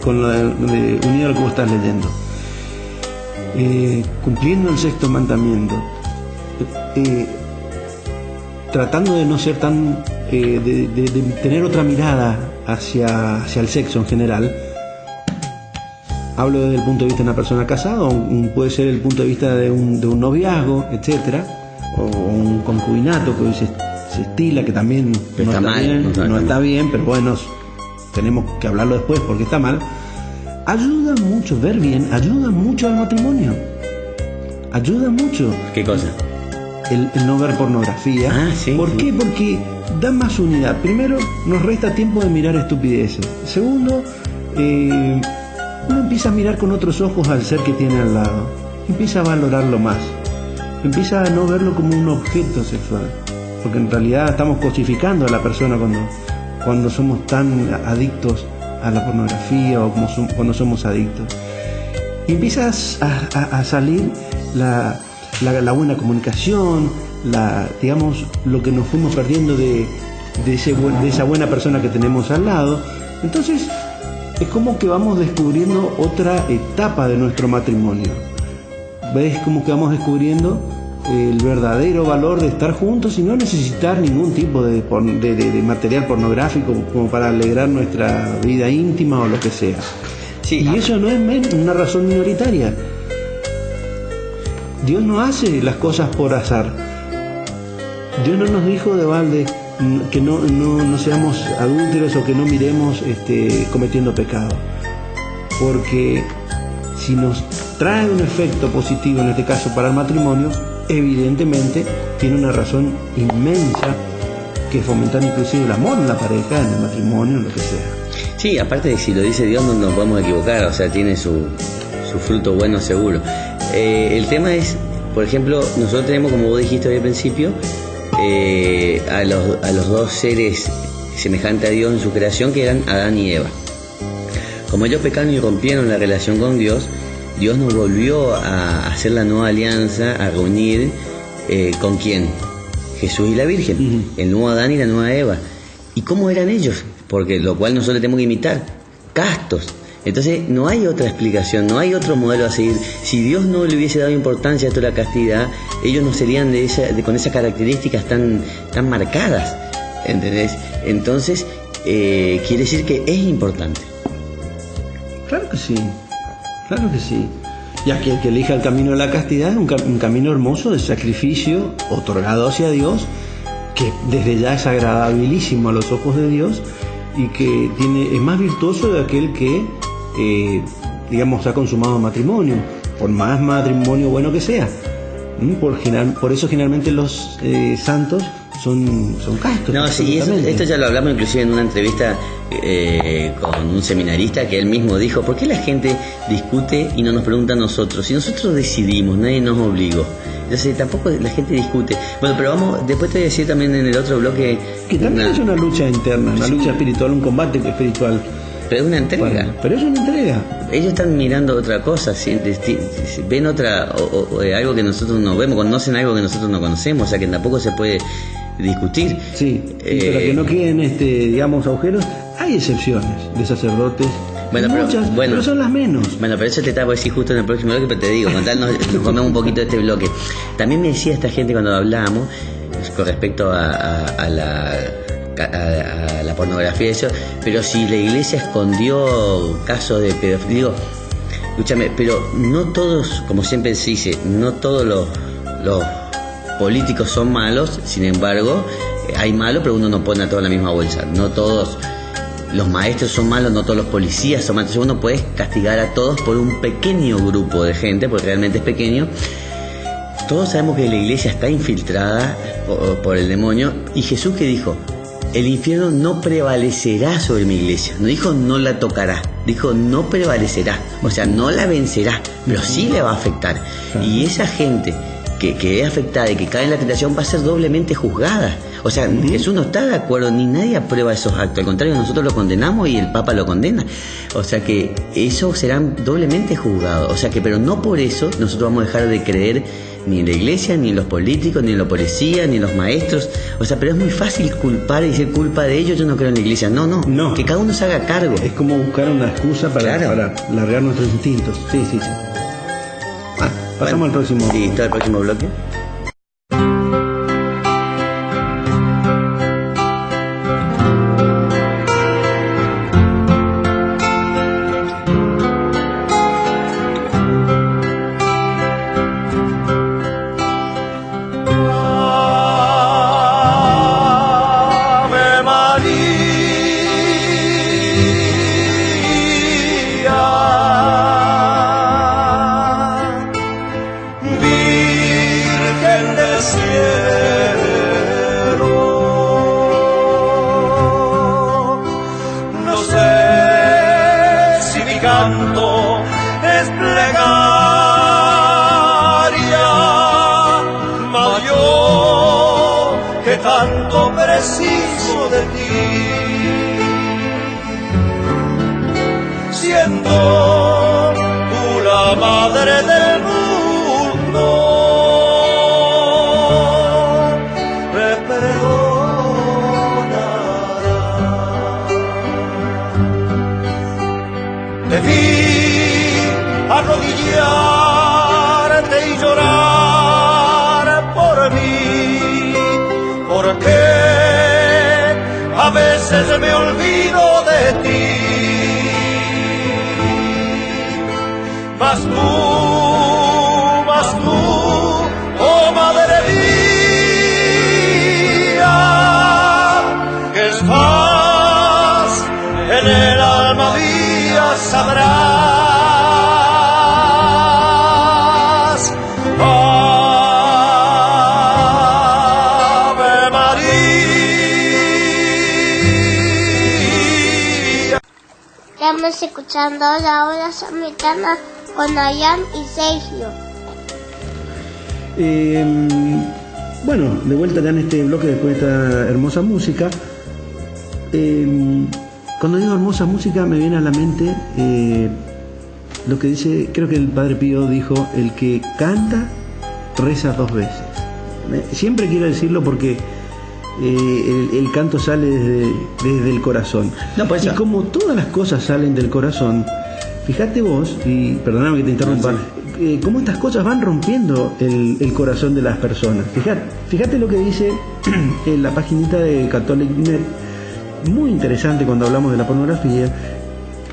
C: con unido a lo que vos estás leyendo. Cumpliendo el 6º mandamiento, tratando de no ser tan de tener otra mirada hacia el sexo en general. Hablo desde el punto de vista de una persona casada, o puede ser el punto de vista de un noviazgo, etcétera, o un concubinato que hoy se estila, que también no está bien, pero bueno, tenemos que hablarlo después porque está mal. Ayuda mucho, ver bien, ayuda mucho al matrimonio. Ayuda mucho.
B: ¿Qué cosa?
C: El no ver pornografía.
B: Sí,
C: ¿Por qué? Porque da más unidad. Primero, nos resta tiempo de mirar estupideces. Segundo, uno empieza a mirar con otros ojos al ser que tiene al lado. Empieza a valorarlo más. Empieza a no verlo como un objeto sexual. Porque en realidad estamos cosificando a la persona cuando somos tan adictos a la pornografía o cuando somos adictos. Y empiezas a salir la buena comunicación, digamos, lo que nos fuimos perdiendo de esa buena persona que tenemos al lado. Entonces es como que vamos descubriendo otra etapa de nuestro matrimonio. ¿Ves? Como que vamos descubriendo el verdadero valor de estar juntos y no necesitar ningún tipo de material pornográfico como para alegrar nuestra vida íntima o lo que sea. Y eso no es una razón minoritaria. Dios no hace las cosas por azar. Dios no nos dijo de balde que no seamos adúlteros o que no miremos cometiendo pecado. Porque si nos trae un efecto positivo, en este caso para el matrimonio, evidentemente tiene una razón inmensa, que es fomentar inclusive el amor en la pareja, en el matrimonio, en lo que sea.
B: Sí, aparte de si lo dice Dios no nos podemos equivocar, o sea, tiene su fruto bueno seguro. El tema es, por ejemplo, nosotros tenemos, como vos dijiste hoy al principio, a los dos seres semejantes a Dios en su creación, que eran Adán y Eva. Como ellos pecaron y rompieron la relación con Dios, Dios nos volvió a hacer la nueva alianza, a reunir ¿con quién? Jesús y la Virgen, el nuevo Adán y la nueva Eva. ¿Y cómo eran ellos? Porque lo cual nosotros tenemos que imitar, castos. Entonces no hay otra explicación, no hay otro modelo a seguir. Si Dios no le hubiese dado importancia a toda la castidad, ellos no serían con esas características tan marcadas, ¿entendés? Entonces quiere decir que es importante.
C: Claro que sí, claro que sí. Ya que el que elija el camino de la castidad es un camino hermoso de sacrificio otorgado hacia Dios, que desde ya es agradabilísimo a los ojos de Dios y que es más virtuoso de aquel que, digamos, ha consumado matrimonio, por más matrimonio bueno que sea. Por eso generalmente los santos son castos.
B: No, sí, esto ya lo hablamos inclusive en una entrevista con un seminarista, que él mismo dijo: ¿por qué la gente discute y no nos pregunta a nosotros? Si nosotros decidimos, nadie nos obligó. Entonces tampoco la gente discute. Bueno, pero después te voy a decir también en el otro bloque
C: que también es una lucha interna, una lucha espiritual, un combate espiritual.
B: Pero es una entrega.
C: Pero es una entrega.
B: Ellos están mirando otra cosa, ven otra o algo que nosotros no vemos, conocen algo que nosotros no conocemos, o sea que tampoco se puede discutir.
C: Sí, pero que no queden digamos, agujeros. Hay excepciones de sacerdotes.
B: Bueno,
C: pero son las menos.
B: Bueno, pero eso te estaba a decir justo en el próximo bloque, pero te digo, con tal nos comemos un poquito de este bloque. También me decía esta gente cuando hablábamos con respecto a la pornografía y eso, pero si la iglesia escondió casos de pedofilia, digo, escúchame, pero no todos, como siempre se dice, no todos los políticos son malos, sin embargo, hay malos, pero uno no pone a todos en la misma bolsa. No todos los maestros son malos, no todos los policías son malos. Uno puede castigar a todos por un pequeño grupo de gente, porque realmente es pequeño. Todos sabemos que la iglesia está infiltrada por el demonio. ¿Y Jesús qué dijo? El infierno no prevalecerá sobre mi iglesia. No dijo no la tocará, dijo no prevalecerá. O sea, no la vencerá, pero sí le va a afectar. Y esa gente que es afectada y que cae en la tentación va a ser doblemente juzgada. O sea, Jesús no está de acuerdo, ni nadie aprueba esos actos. Al contrario, nosotros los condenamos y el Papa lo condena. O sea que eso serán doblemente juzgados. O sea que, pero no por eso nosotros vamos a dejar de creer ni en la iglesia, ni en los políticos, ni en los policías, ni en los maestros. O sea, pero es muy fácil culpar y decir culpa de ellos, yo no creo en la iglesia. No. Que cada uno se haga cargo.
C: Es como buscar una excusa para largar nuestros instintos. Sí. Pasamos al próximo.
B: Sí, está el próximo bloque.
E: Me olvido de ti, mas tú, oh madre mía, que estás en el alma mía, sabrás. Ave María.
A: Estamos escuchando la hora samaritana con Ayan y Sergio.
C: Bueno, de vuelta ya en este bloque después de esta hermosa música. Cuando digo hermosa música me viene a la mente lo que dice, creo que el Padre Pío dijo: el que canta reza 2 veces. Siempre quiero decirlo porque el canto sale desde el corazón.
B: No, pues
C: y como todas las cosas salen del corazón, fíjate vos, y perdóname que te interrumpa, cómo estas cosas van rompiendo el corazón de las personas. Fíjate lo que dice en la paginita de Catholic.net, muy interesante cuando hablamos de la pornografía,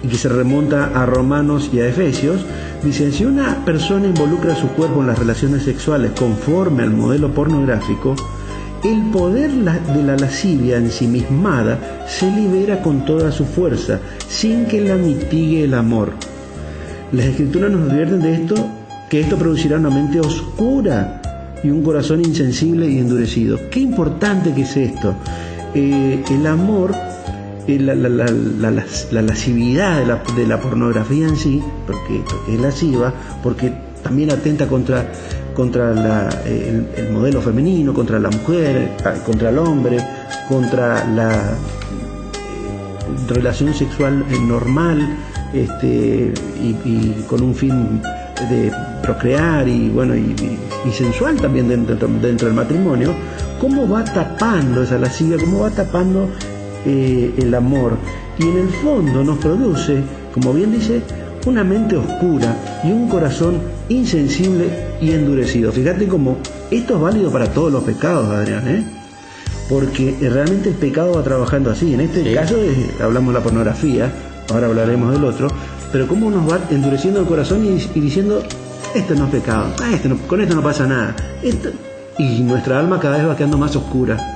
C: y que se remonta a Romanos y a Efesios. Dice: si una persona involucra su cuerpo en las relaciones sexuales conforme al modelo pornográfico, el poder de la lascivia ensimismada se libera con toda su fuerza, sin que la mitigue el amor. Las Escrituras nos advierten de esto, que esto producirá una mente oscura y un corazón insensible y endurecido. Qué importante que es esto. El amor, la lascividad de la pornografía en sí, porque es lasciva, porque también atenta contra el modelo femenino, contra la mujer, contra el hombre, contra la relación sexual normal, y con un fin de procrear y sensual también dentro del matrimonio. Cómo va tapando esa lascivia, cómo va tapando el amor, y en el fondo nos produce, como bien dice, una mente oscura y un corazón insensible y endurecido. Fíjate cómo esto es válido para todos los pecados, Adrián, porque realmente el pecado va trabajando así. En este caso hablamos de la pornografía, ahora hablaremos del otro, pero cómo nos va endureciendo el corazón y diciendo: esto no es pecado, con esto no pasa nada, y nuestra alma cada vez va quedando más oscura.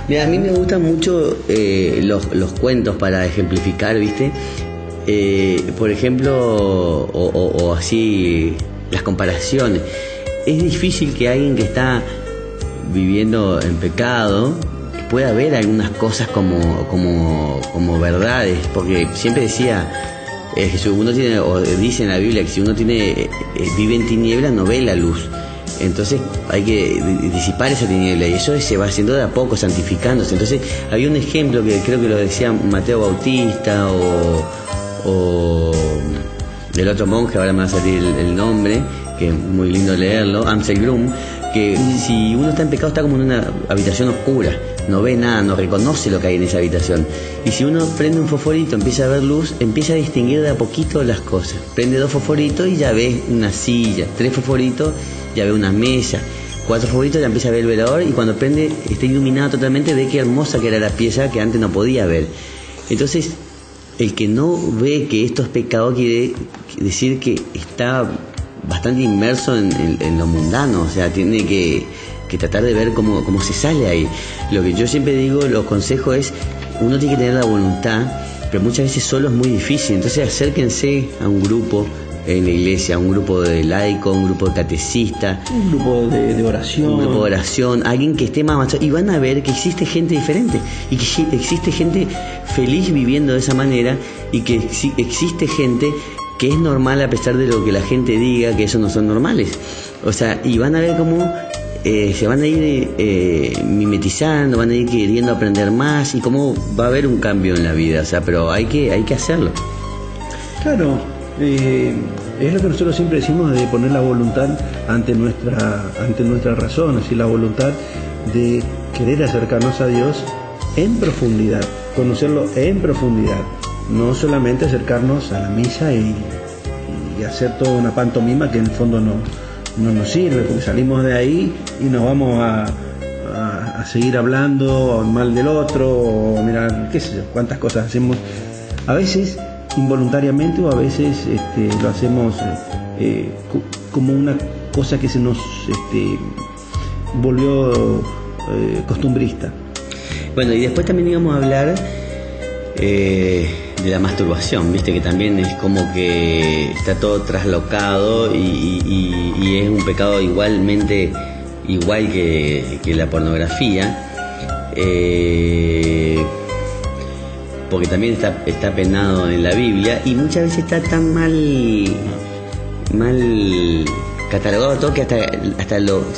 B: Mira, a mí me gustan mucho los cuentos para ejemplificar, ¿viste? Por ejemplo, o así, las comparaciones. Es difícil que alguien que está viviendo en pecado pueda ver algunas cosas como verdades, porque siempre decía Jesús, uno tiene, o dice en la Biblia, que si uno vive en tinieblas no ve la luz. Entonces hay que disipar esa tiniebla, y eso se va haciendo de a poco, santificándose. Entonces había un ejemplo que creo que lo decía Mateo Bautista o del otro monje, ahora me va a salir el nombre, que es muy lindo leerlo, Ansel Grum, que si uno está en pecado está como en una habitación oscura, no ve nada, no reconoce lo que hay en esa habitación. Y si uno prende un fosforito, empieza a ver luz, empieza a distinguir de a poquito las cosas. Prende 2 fosforitos y ya ve una silla, 3 fosforitos ya ve una mesa, 4 fosforitos ya empieza a ver el velador, y cuando prende está iluminado totalmente, ve qué hermosa que era la pieza que antes no podía ver. Entonces, el que no ve que esto es pecado quiere decir que está bastante inmerso en lo mundano, o sea, tiene que tratar de ver cómo se sale ahí. Lo que yo siempre digo, los consejos es, uno tiene que tener la voluntad, pero muchas veces solo es muy difícil. Entonces acérquense a un grupo en la iglesia, un grupo de laicos, un grupo de catecistas,
C: un grupo de oración,
B: un grupo de oración, alguien que esté más avanzado, y van a ver que existe gente diferente, y que existe gente feliz viviendo de esa manera, y que existe gente que es normal a pesar de lo que la gente diga que ellos no son normales. O sea, y van a ver cómo se van a ir mimetizando, van a ir queriendo aprender más, y cómo va a haber un cambio en la vida. O sea, pero hay que hacerlo.
C: Claro, es lo que nosotros siempre decimos, de poner la voluntad ante nuestra razón, así, la voluntad de querer acercarnos a Dios en profundidad, conocerlo en profundidad, no solamente acercarnos a la misa y hacer toda una pantomima que en el fondo no nos sirve, porque salimos de ahí y nos vamos a seguir hablando mal del otro, o mirar, qué sé yo, cuántas cosas hacemos, a veces involuntariamente, o a veces lo hacemos como una cosa que se nos volvió costumbrista.
B: Bueno, y después también íbamos a hablar de la masturbación, viste, que también es como que está todo traslocado, y es un pecado igual que la pornografía, porque también está penado en la Biblia, y muchas veces está tan mal catalogado todo, que hasta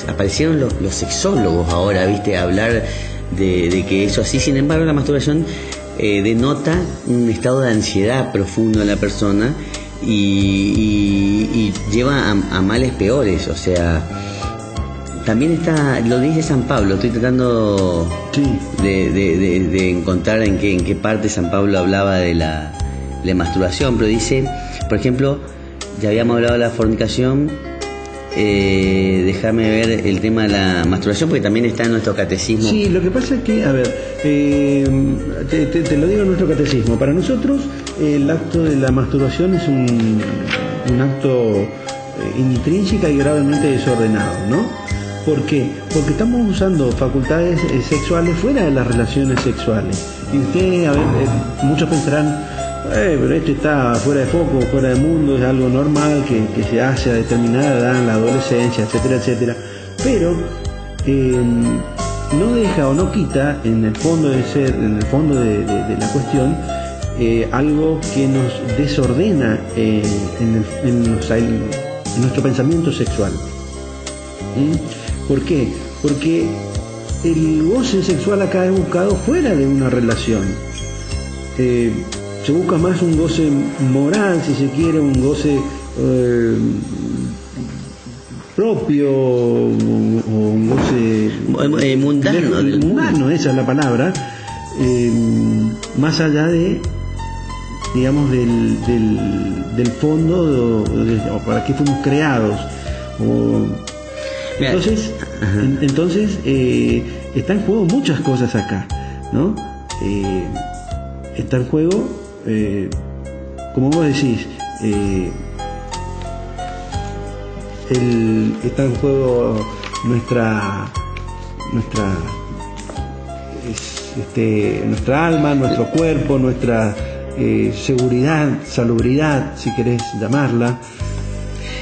B: aparecieron los sexólogos ahora, ¿viste? A hablar de que eso así. Sin embargo, la masturbación denota un estado de ansiedad profundo en la persona y lleva a males peores. O sea, también está, lo dice San Pablo, estoy tratando de encontrar en qué parte San Pablo hablaba de la masturbación, pero dice, por ejemplo, ya habíamos hablado de la fornicación, déjame ver el tema de la masturbación, porque también está en nuestro catecismo.
C: Sí, lo que pasa es que, a ver, te lo digo en nuestro catecismo, para nosotros el acto de la masturbación es un acto intrínseca y gravemente desordenado, ¿no? ¿Por qué? Porque estamos usando facultades sexuales fuera de las relaciones sexuales. Y ustedes, a ver, muchos pensarán, pero esto está fuera de foco, fuera del mundo, es algo normal que se hace a determinada edad en la adolescencia, etcétera, etcétera. Pero no deja o no quita en el fondo de ser, en el fondo de la cuestión, algo que nos desordena en nuestro pensamiento sexual. ¿Por qué? Porque el goce sexual acá es buscado fuera de una relación. Se busca más un goce moral, si se quiere, un goce propio, o un goce mundano, esa es la palabra, más allá de, digamos, del fondo, o para qué fuimos creados. Entonces está en juego muchas cosas acá, ¿no? Está en juego, como vos decís, está en juego nuestra alma, nuestro cuerpo, nuestra seguridad, salubridad, si querés llamarla.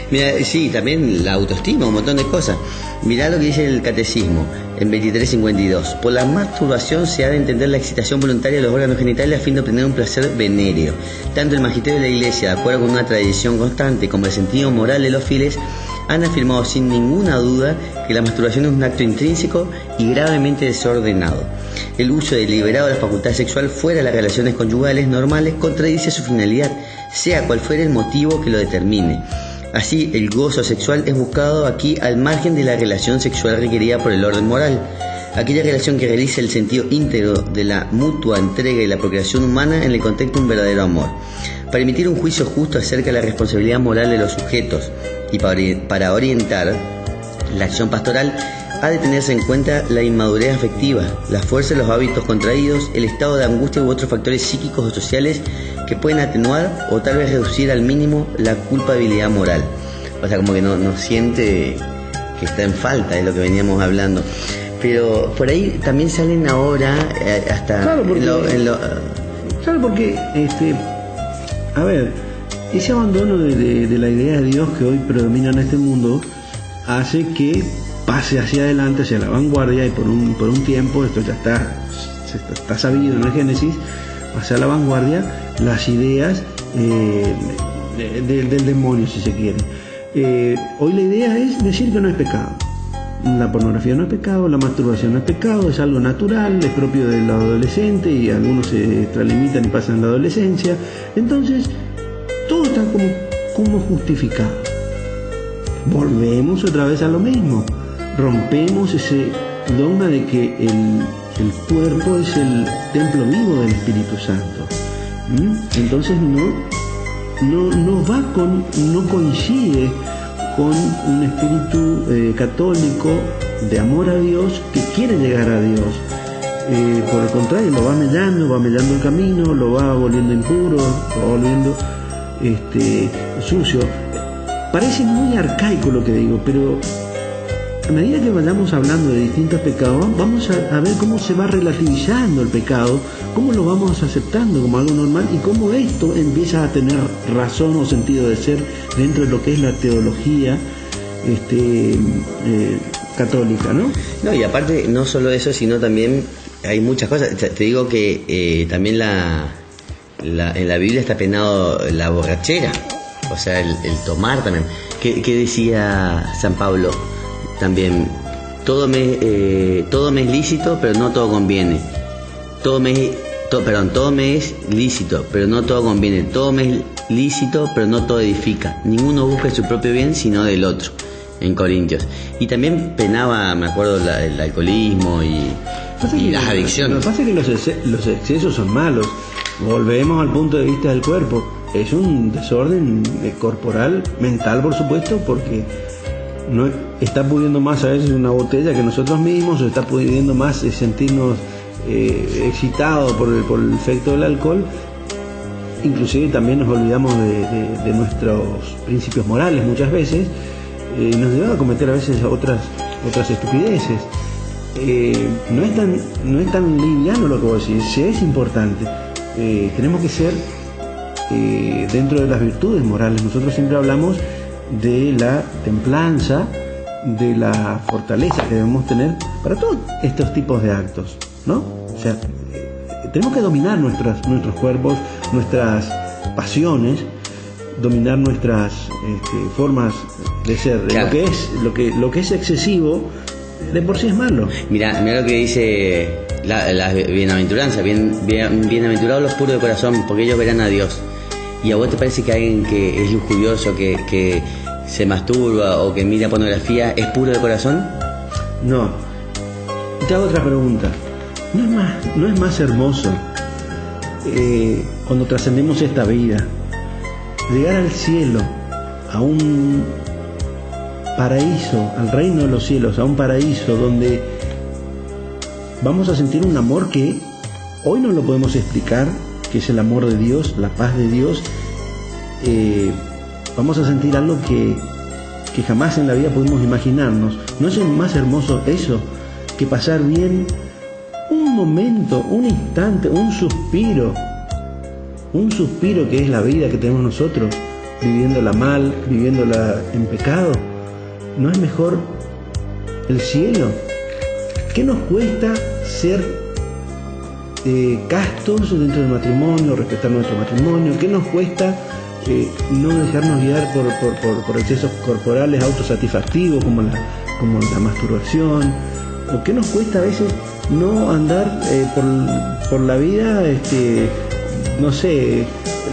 B: Mira, sí, también la autoestima, un montón de cosas. Mirá lo que dice el catecismo en 2352. Por la masturbación se ha de entender la excitación voluntaria de los órganos genitales a fin de obtener un placer venéreo. Tanto el magisterio de la Iglesia, de acuerdo con una tradición constante, como el sentido moral de los fieles, han afirmado sin ninguna duda que la masturbación es un acto intrínseco y gravemente desordenado. El uso deliberado de la facultad sexual fuera de las relaciones conyugales normales contradice su finalidad, sea cual fuera el motivo que lo determine. Así, el gozo sexual es buscado aquí al margen de la relación sexual requerida por el orden moral, aquella relación que realiza el sentido íntegro de la mutua entrega y la procreación humana en el contexto de un verdadero amor. Para emitir un juicio justo acerca de la responsabilidad moral de los sujetos y para orientar la acción pastoral, ha de tenerse en cuenta la inmadurez afectiva, la fuerza de los hábitos contraídos, el estado de angustia u otros factores psíquicos o sociales que pueden atenuar o tal vez reducir al mínimo la culpabilidad moral. O sea, como que no siente que está en falta, es lo que veníamos hablando. Pero por ahí también salen ahora hasta...
C: Claro, porque a ver, ese abandono de la idea de Dios que hoy predomina en este mundo hace que pase hacia adelante, hacia la vanguardia, y por un tiempo, esto ya está sabido en el Génesis, hacia la vanguardia las ideas del demonio, si se quiere. Hoy la idea es decir que no es pecado. La pornografía no es pecado, la masturbación no es pecado, es algo natural, es propio del adolescente, y algunos se extralimitan y pasan la adolescencia. Entonces, todo está como justificado. Volvemos otra vez a lo mismo. Rompemos ese dogma de que el cuerpo es el templo vivo del Espíritu Santo. Entonces no coincide con un espíritu católico de amor a Dios, que quiere llegar a Dios. Por el contrario, lo va mellando el camino, lo va volviendo impuro, lo va volviendo sucio. Parece muy arcaico lo que digo, pero a medida que vayamos hablando de distintos pecados, vamos a ver cómo se va relativizando el pecado, cómo lo vamos aceptando como algo normal y cómo esto empieza a tener razón o sentido de ser dentro de lo que es la teología católica, ¿no?
B: No, y aparte no solo eso, sino también hay muchas cosas. Te digo que también en la Biblia está penado la borrachera, o sea, el tomar también. ¿Qué decía San Pablo? También, todo me es lícito, pero no todo conviene. Todo me es lícito, pero no todo conviene. Todo me es lícito, pero no todo edifica. Ninguno busca su propio bien, sino del otro. En Corintios. Y también penaba, me acuerdo, el alcoholismo y las adicciones.
C: Lo que pasa es que los excesos son malos. Volvemos al punto de vista del cuerpo. Es un desorden corporal, mental, por supuesto, porque no está pudiendo más a veces una botella que nosotros mismos, o está pudiendo más sentirnos excitados por el efecto del alcohol. Inclusive también nos olvidamos de nuestros principios morales muchas veces. Nos lleva a cometer a veces otras estupideces. No es tan liviano lo que vos decís, sí es importante. Tenemos que ser dentro de las virtudes morales. Nosotros siempre hablamos de la templanza, de la fortaleza que debemos tener para todos estos tipos de actos, ¿no? O sea, tenemos que dominar nuestros cuerpos, nuestras pasiones, dominar nuestras formas de ser. Claro. Lo que es excesivo de por sí es malo.
B: Mira lo que dice la bienaventuranza. Bienaventurados los puros de corazón, porque ellos verán a Dios. ¿Y a vos te parece que alguien que es lujurioso, que se masturba o que mira pornografía es puro de corazón?
C: No. Te hago otra pregunta. ¿No es más hermoso cuando trascendemos esta vida, llegar al cielo, a un paraíso, al reino de los cielos, a un paraíso donde vamos a sentir un amor que hoy no lo podemos explicar, que es el amor de Dios, la paz de Dios? Vamos a sentir algo que jamás en la vida pudimos imaginarnos. ¿No es más hermoso eso que pasar bien un momento, un instante, un suspiro que es la vida que tenemos nosotros, viviéndola mal, viviéndola en pecado? ¿No es mejor el cielo? ¿Qué nos cuesta ser castos dentro del matrimonio, respetar nuestro matrimonio? ¿Qué nos cuesta no dejarnos guiar por excesos corporales autosatisfactivos como la masturbación? ¿O qué nos cuesta a veces no andar por la vida, no sé,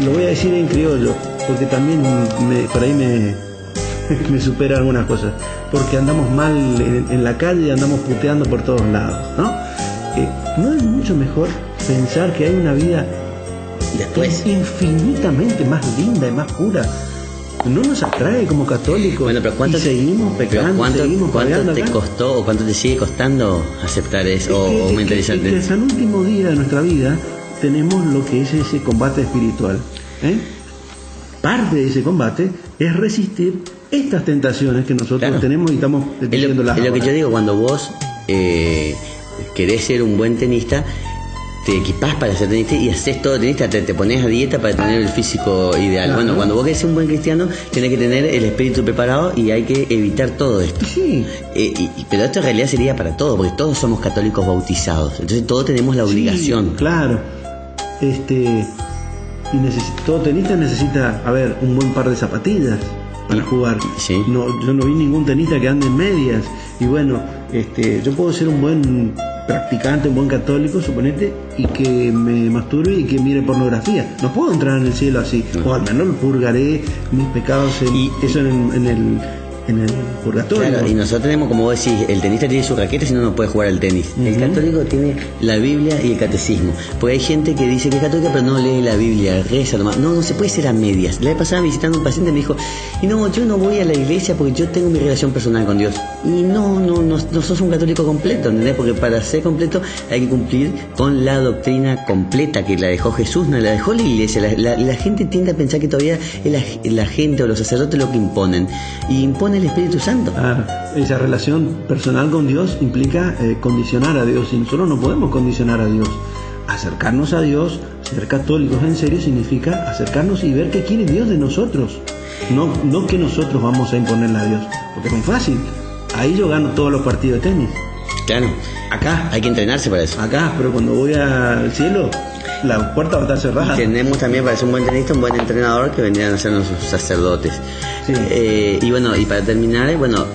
C: lo voy a decir en criollo, porque también por ahí me supera algunas cosas, porque andamos mal en la calle y andamos puteando por todos lados, ¿no? ¿No es mucho mejor pensar que hay una vida después infinitamente más linda y más pura? ¿No nos atrae como católicos?
B: Bueno, pero ¿cuánto
C: seguimos pecando,
B: ¿cuánto te costó o cuánto te sigue costando aceptar eso o mentalizarte?
C: Que hasta el último día de nuestra vida tenemos lo que es ese combate espiritual. Parte de ese combate es resistir estas tentaciones que nosotros tenemos y estamos teniendo.
B: Es lo que yo digo, cuando vos querés ser un buen tenista, te equipás para ser tenista y haces todo tenista, te pones a dieta para tener el físico ideal. Claro. Bueno, cuando vos querés ser un buen cristiano, tenés que tener el espíritu preparado y hay que evitar todo esto.
C: Sí.
B: Pero esto en realidad sería para todos, porque todos somos católicos bautizados. Entonces todos tenemos la obligación.
C: Sí, claro. Todo tenista necesita, un buen par de zapatillas para jugar.
B: Sí.
C: No, yo no vi ningún tenista que ande en medias. Y bueno, yo puedo ser un buen practicante, un buen católico, suponete, y que me masturbe y que mire pornografía. No puedo entrar en el cielo así. No. O al menos purgaré mis pecados en el purgatorio.
B: Claro, y nosotros tenemos, como vos decís, el tenista tiene su raqueta, si no puede jugar al tenis. Uh-huh. El católico tiene la Biblia y el catecismo. Porque hay gente que dice que es católica pero no lee la Biblia, reza nomás. No se puede ser a medias. La vez pasada visitando a un paciente me dijo, yo no voy a la iglesia porque yo tengo mi relación personal con Dios. Y no sos un católico completo, ¿entendés? Porque para ser completo hay que cumplir con la doctrina completa que la dejó Jesús, no la dejó la iglesia. La gente tiende a pensar que todavía es la gente o los sacerdotes lo que imponen. Y imponen el Espíritu Santo.
C: Esa relación personal con Dios implica condicionar a Dios, y nosotros no podemos condicionar a Dios. Acercarnos a Dios, ser católicos en serio, significa acercarnos y ver qué quiere Dios de nosotros, no que nosotros vamos a imponerle a Dios, porque es muy fácil. Ahí yo gano todos los partidos de tenis.
B: Claro,
C: acá
B: hay que entrenarse para eso.
C: Acá, pero cuando voy al cielo, la puerta va a estar cerrada.
B: Y tenemos también, para ser un buen tenista, un buen entrenador, que vendrían a ser nuestros sacerdotes.
C: Sí.
B: Y bueno, y para terminar, bueno,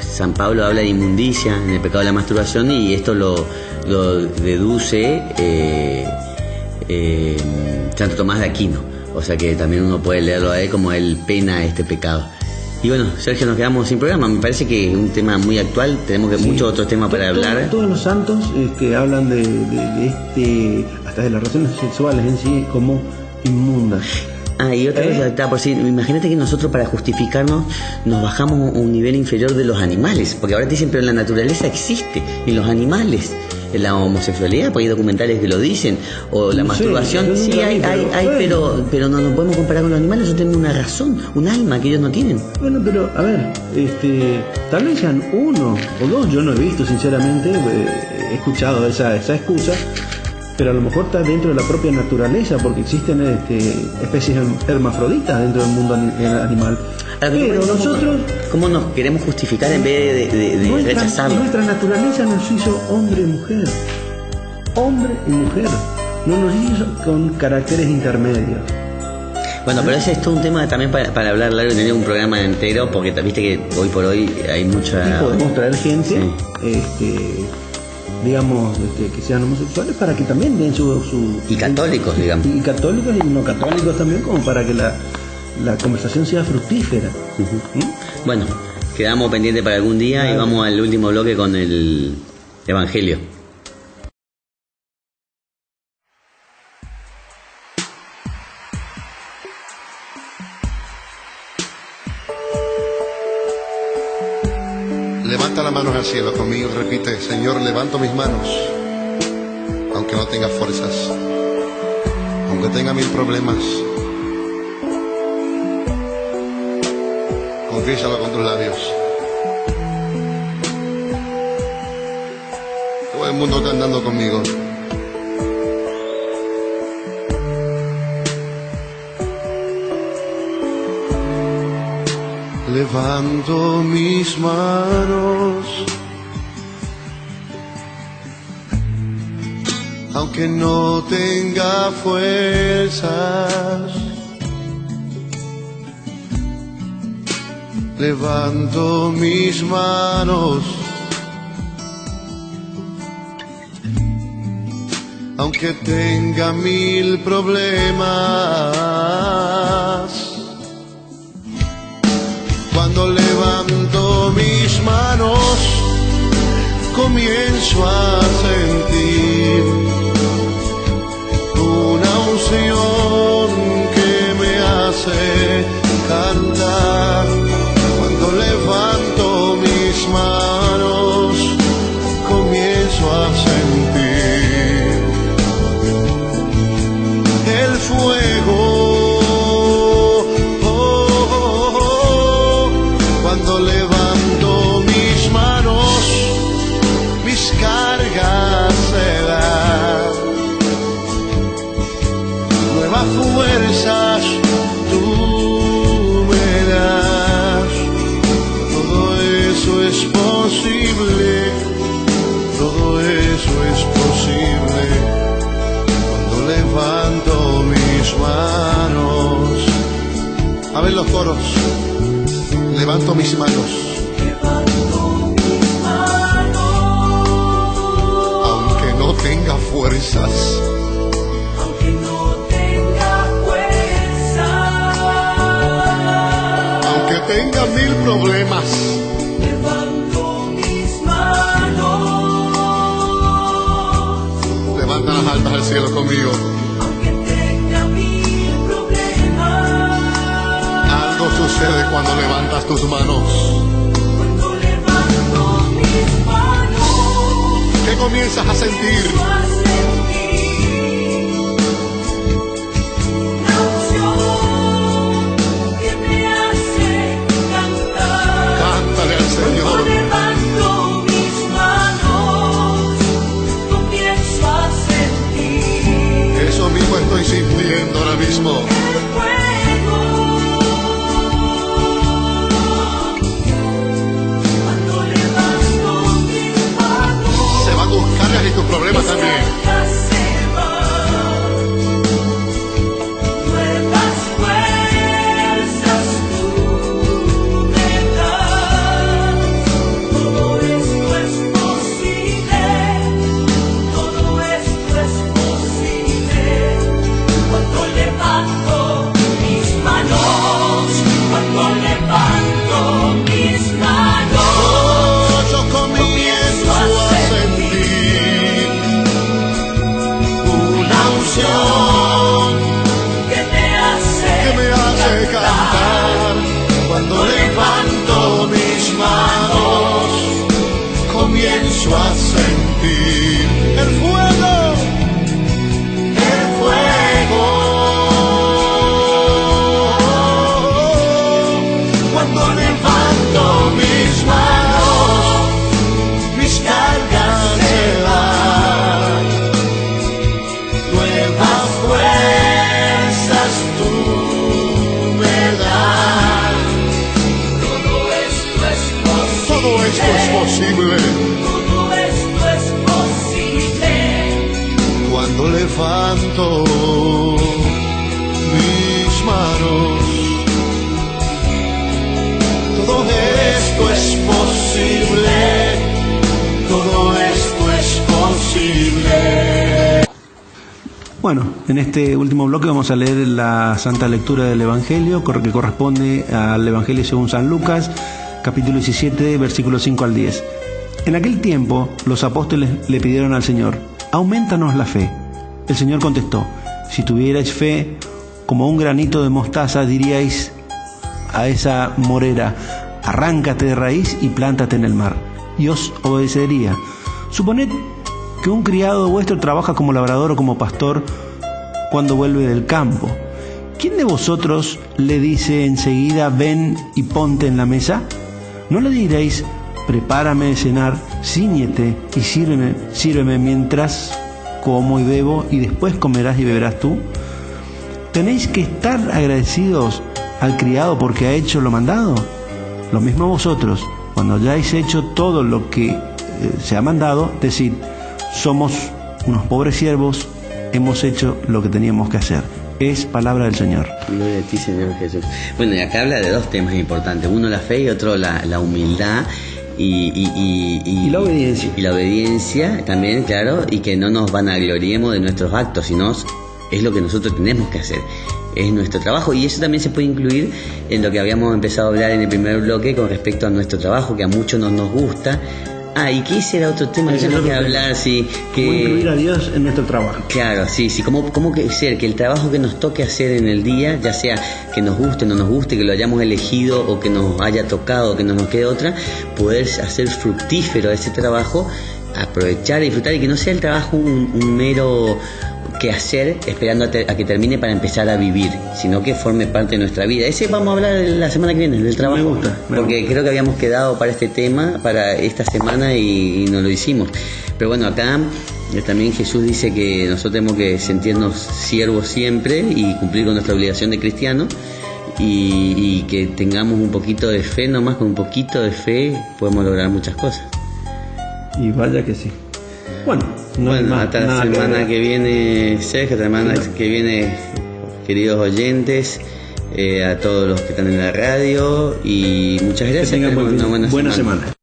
B: San Pablo habla de inmundicia en el pecado de la masturbación, y esto lo deduce Santo Tomás de Aquino. O sea que también uno puede leerlo a él como él pena este pecado. Y bueno, Sergio, nos quedamos sin programa. Me parece que es un tema muy actual. Tenemos que muchos otros temas para hablar.
C: Todos los santos que hablan de hasta de las relaciones sexuales en sí como inmundas.
B: Y otra cosa está por decir, imagínate que nosotros para justificarnos nos bajamos a un nivel inferior de los animales, porque ahora te dicen, pero en la naturaleza existe, en los animales, en la homosexualidad, porque hay documentales que lo dicen, o la masturbación, sí hay, pero no nos podemos comparar con los animales. Nosotros tenemos una razón, un alma que ellos no tienen.
C: Bueno, pero a ver, tal vez sean uno o dos, yo no he visto sinceramente, he escuchado esa excusa. Pero a lo mejor está dentro de la propia naturaleza, porque existen especies hermafroditas dentro del mundo animal. Pero nosotros,
B: ¿cómo nos queremos justificar en vez de rechazarlo?
C: Nuestra naturaleza nos hizo hombre y mujer. Hombre y mujer. No nos hizo con caracteres intermedios.
B: Bueno, pero ese es todo un tema también para hablar largo y tener un programa entero, porque viste que hoy por hoy hay mucha...
C: Y podemos traer gente, digamos, que sean homosexuales, para que también den su
B: y católicos, digamos.
C: Y católicos y no católicos también, como para que la conversación sea fructífera.
B: Bueno, quedamos pendientes para algún día y vamos al último bloque con el Evangelio.
F: Levanta las manos al cielo conmigo y repite: Señor, levanto mis manos, aunque no tenga fuerzas, aunque tenga 1000 problemas. Confiésalo con tus labios. Todo el mundo está andando conmigo. Levanto mis manos, aunque no tenga fuerzas. Levanto mis manos, aunque tenga 1000 problemas. Cuando levanto mis manos, comienzo a sentir una unción que me hace cantar. Cuando levanto mis manos, comienzo a sentir el fuego. Cuando levanto mis manos, mis cargas se dan. Nuevas fuerzas tú me das. Todo eso es posible, todo eso es posible. Cuando levanto mis manos. A ver los coros. Levanto mis manos, aunque no tenga fuerzas, aunque tenga 1000 problemas. Levanto mis manos. Levanta las altas al cielo conmigo. Sucede cuando levantas tus manos. Cuando levanto mis manos, ¿qué comienzas a sentir? Una unción que me hace cantar. Cántale al Señor. Cuando levanto mis manos, comienzo a sentir. Eso mismo estoy sintiendo ahora mismo. Y tus problemas también. posible.
E: Todo esto es posible.
F: Cuando levanto mis manos, todo esto es posible. Todo esto es posible.
C: Bueno, en este último bloque vamos a leer la Santa Lectura del Evangelio, que corresponde al Evangelio según San Lucas, capítulo 17, versículos 5 al 10. En aquel tiempo, los apóstoles le pidieron al Señor: aumentanos la fe. El Señor contestó: si tuvierais fe como un granito de mostaza, diríais a esa morera: arráncate de raíz y plántate en el mar, y os obedecería. Suponed que un criado vuestro trabaja como labrador o como pastor cuando vuelve del campo. ¿Quién de vosotros le dice enseguida: ven y ponte en la mesa? ¿No le diréis: prepárame de cenar, cíñete y sírveme mientras como y bebo, y después comerás y beberás tú? ¿Tenéis que estar agradecidos al criado porque ha hecho lo mandado? Lo mismo vosotros, cuando hayáis hecho todo lo que se ha mandado, decid: somos unos pobres siervos, hemos hecho lo que teníamos que hacer. Es palabra del Señor.
B: Gloria a ti, Señor Jesús. Bueno, y acá habla de dos temas importantes. Uno, la fe, y otro, la humildad y
C: la obediencia.
B: Y la obediencia también, claro, y que no nos vanagloriemos de nuestros actos, sino es lo que nosotros tenemos que hacer. Es nuestro trabajo, y eso también se puede incluir en lo que habíamos empezado a hablar en el primer bloque con respecto a nuestro trabajo, que a muchos no nos gusta. ¿Y qué ese era otro tema que tenemos que hablar? Sí, que
C: ¿cómo incluir a Dios en nuestro trabajo?
B: Claro, sí, ¿cómo que ser que el trabajo que nos toque hacer en el día, ya sea que nos guste o no nos guste, que lo hayamos elegido o que nos haya tocado o que no nos quede otra, poder hacer fructífero ese trabajo, aprovechar y disfrutar, y que no sea el trabajo un mero que hacer esperando a que termine para empezar a vivir, sino que forme parte de nuestra vida. Ese vamos a hablar la semana que viene, del trabajo.
C: Me gusta.
B: Porque creo que habíamos quedado para este tema, para esta semana, y no lo hicimos. Pero bueno, acá también Jesús dice que nosotros tenemos que sentirnos siervos siempre y cumplir con nuestra obligación de cristiano, y que tengamos un poquito de fe, nomás con un poquito de fe podemos lograr muchas cosas.
C: Y vaya que sí. Bueno,
B: hasta la semana que viene, Sergio, hasta la semana que viene, queridos oyentes, a todos los que están en la radio, y muchas gracias.
C: Que tengan una buena semana.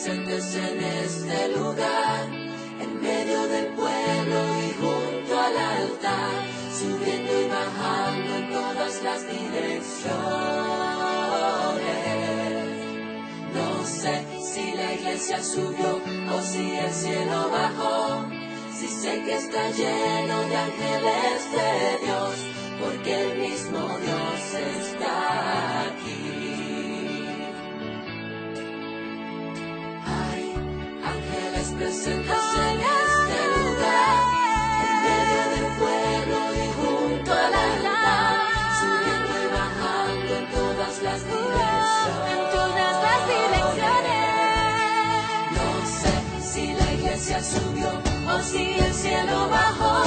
E: presentes en este lugar, en medio del pueblo y junto al altar, subiendo y bajando en todas las direcciones. No sé si la iglesia subió o si el cielo bajó, si sé que está lleno de ángeles de Dios, porque el mismo Dios está aquí. Hay ángeles presentes en este lugar, en medio del pueblo y junto al altar, subiendo y bajando en todas las direcciones. No sé si la iglesia subió o si el cielo bajó,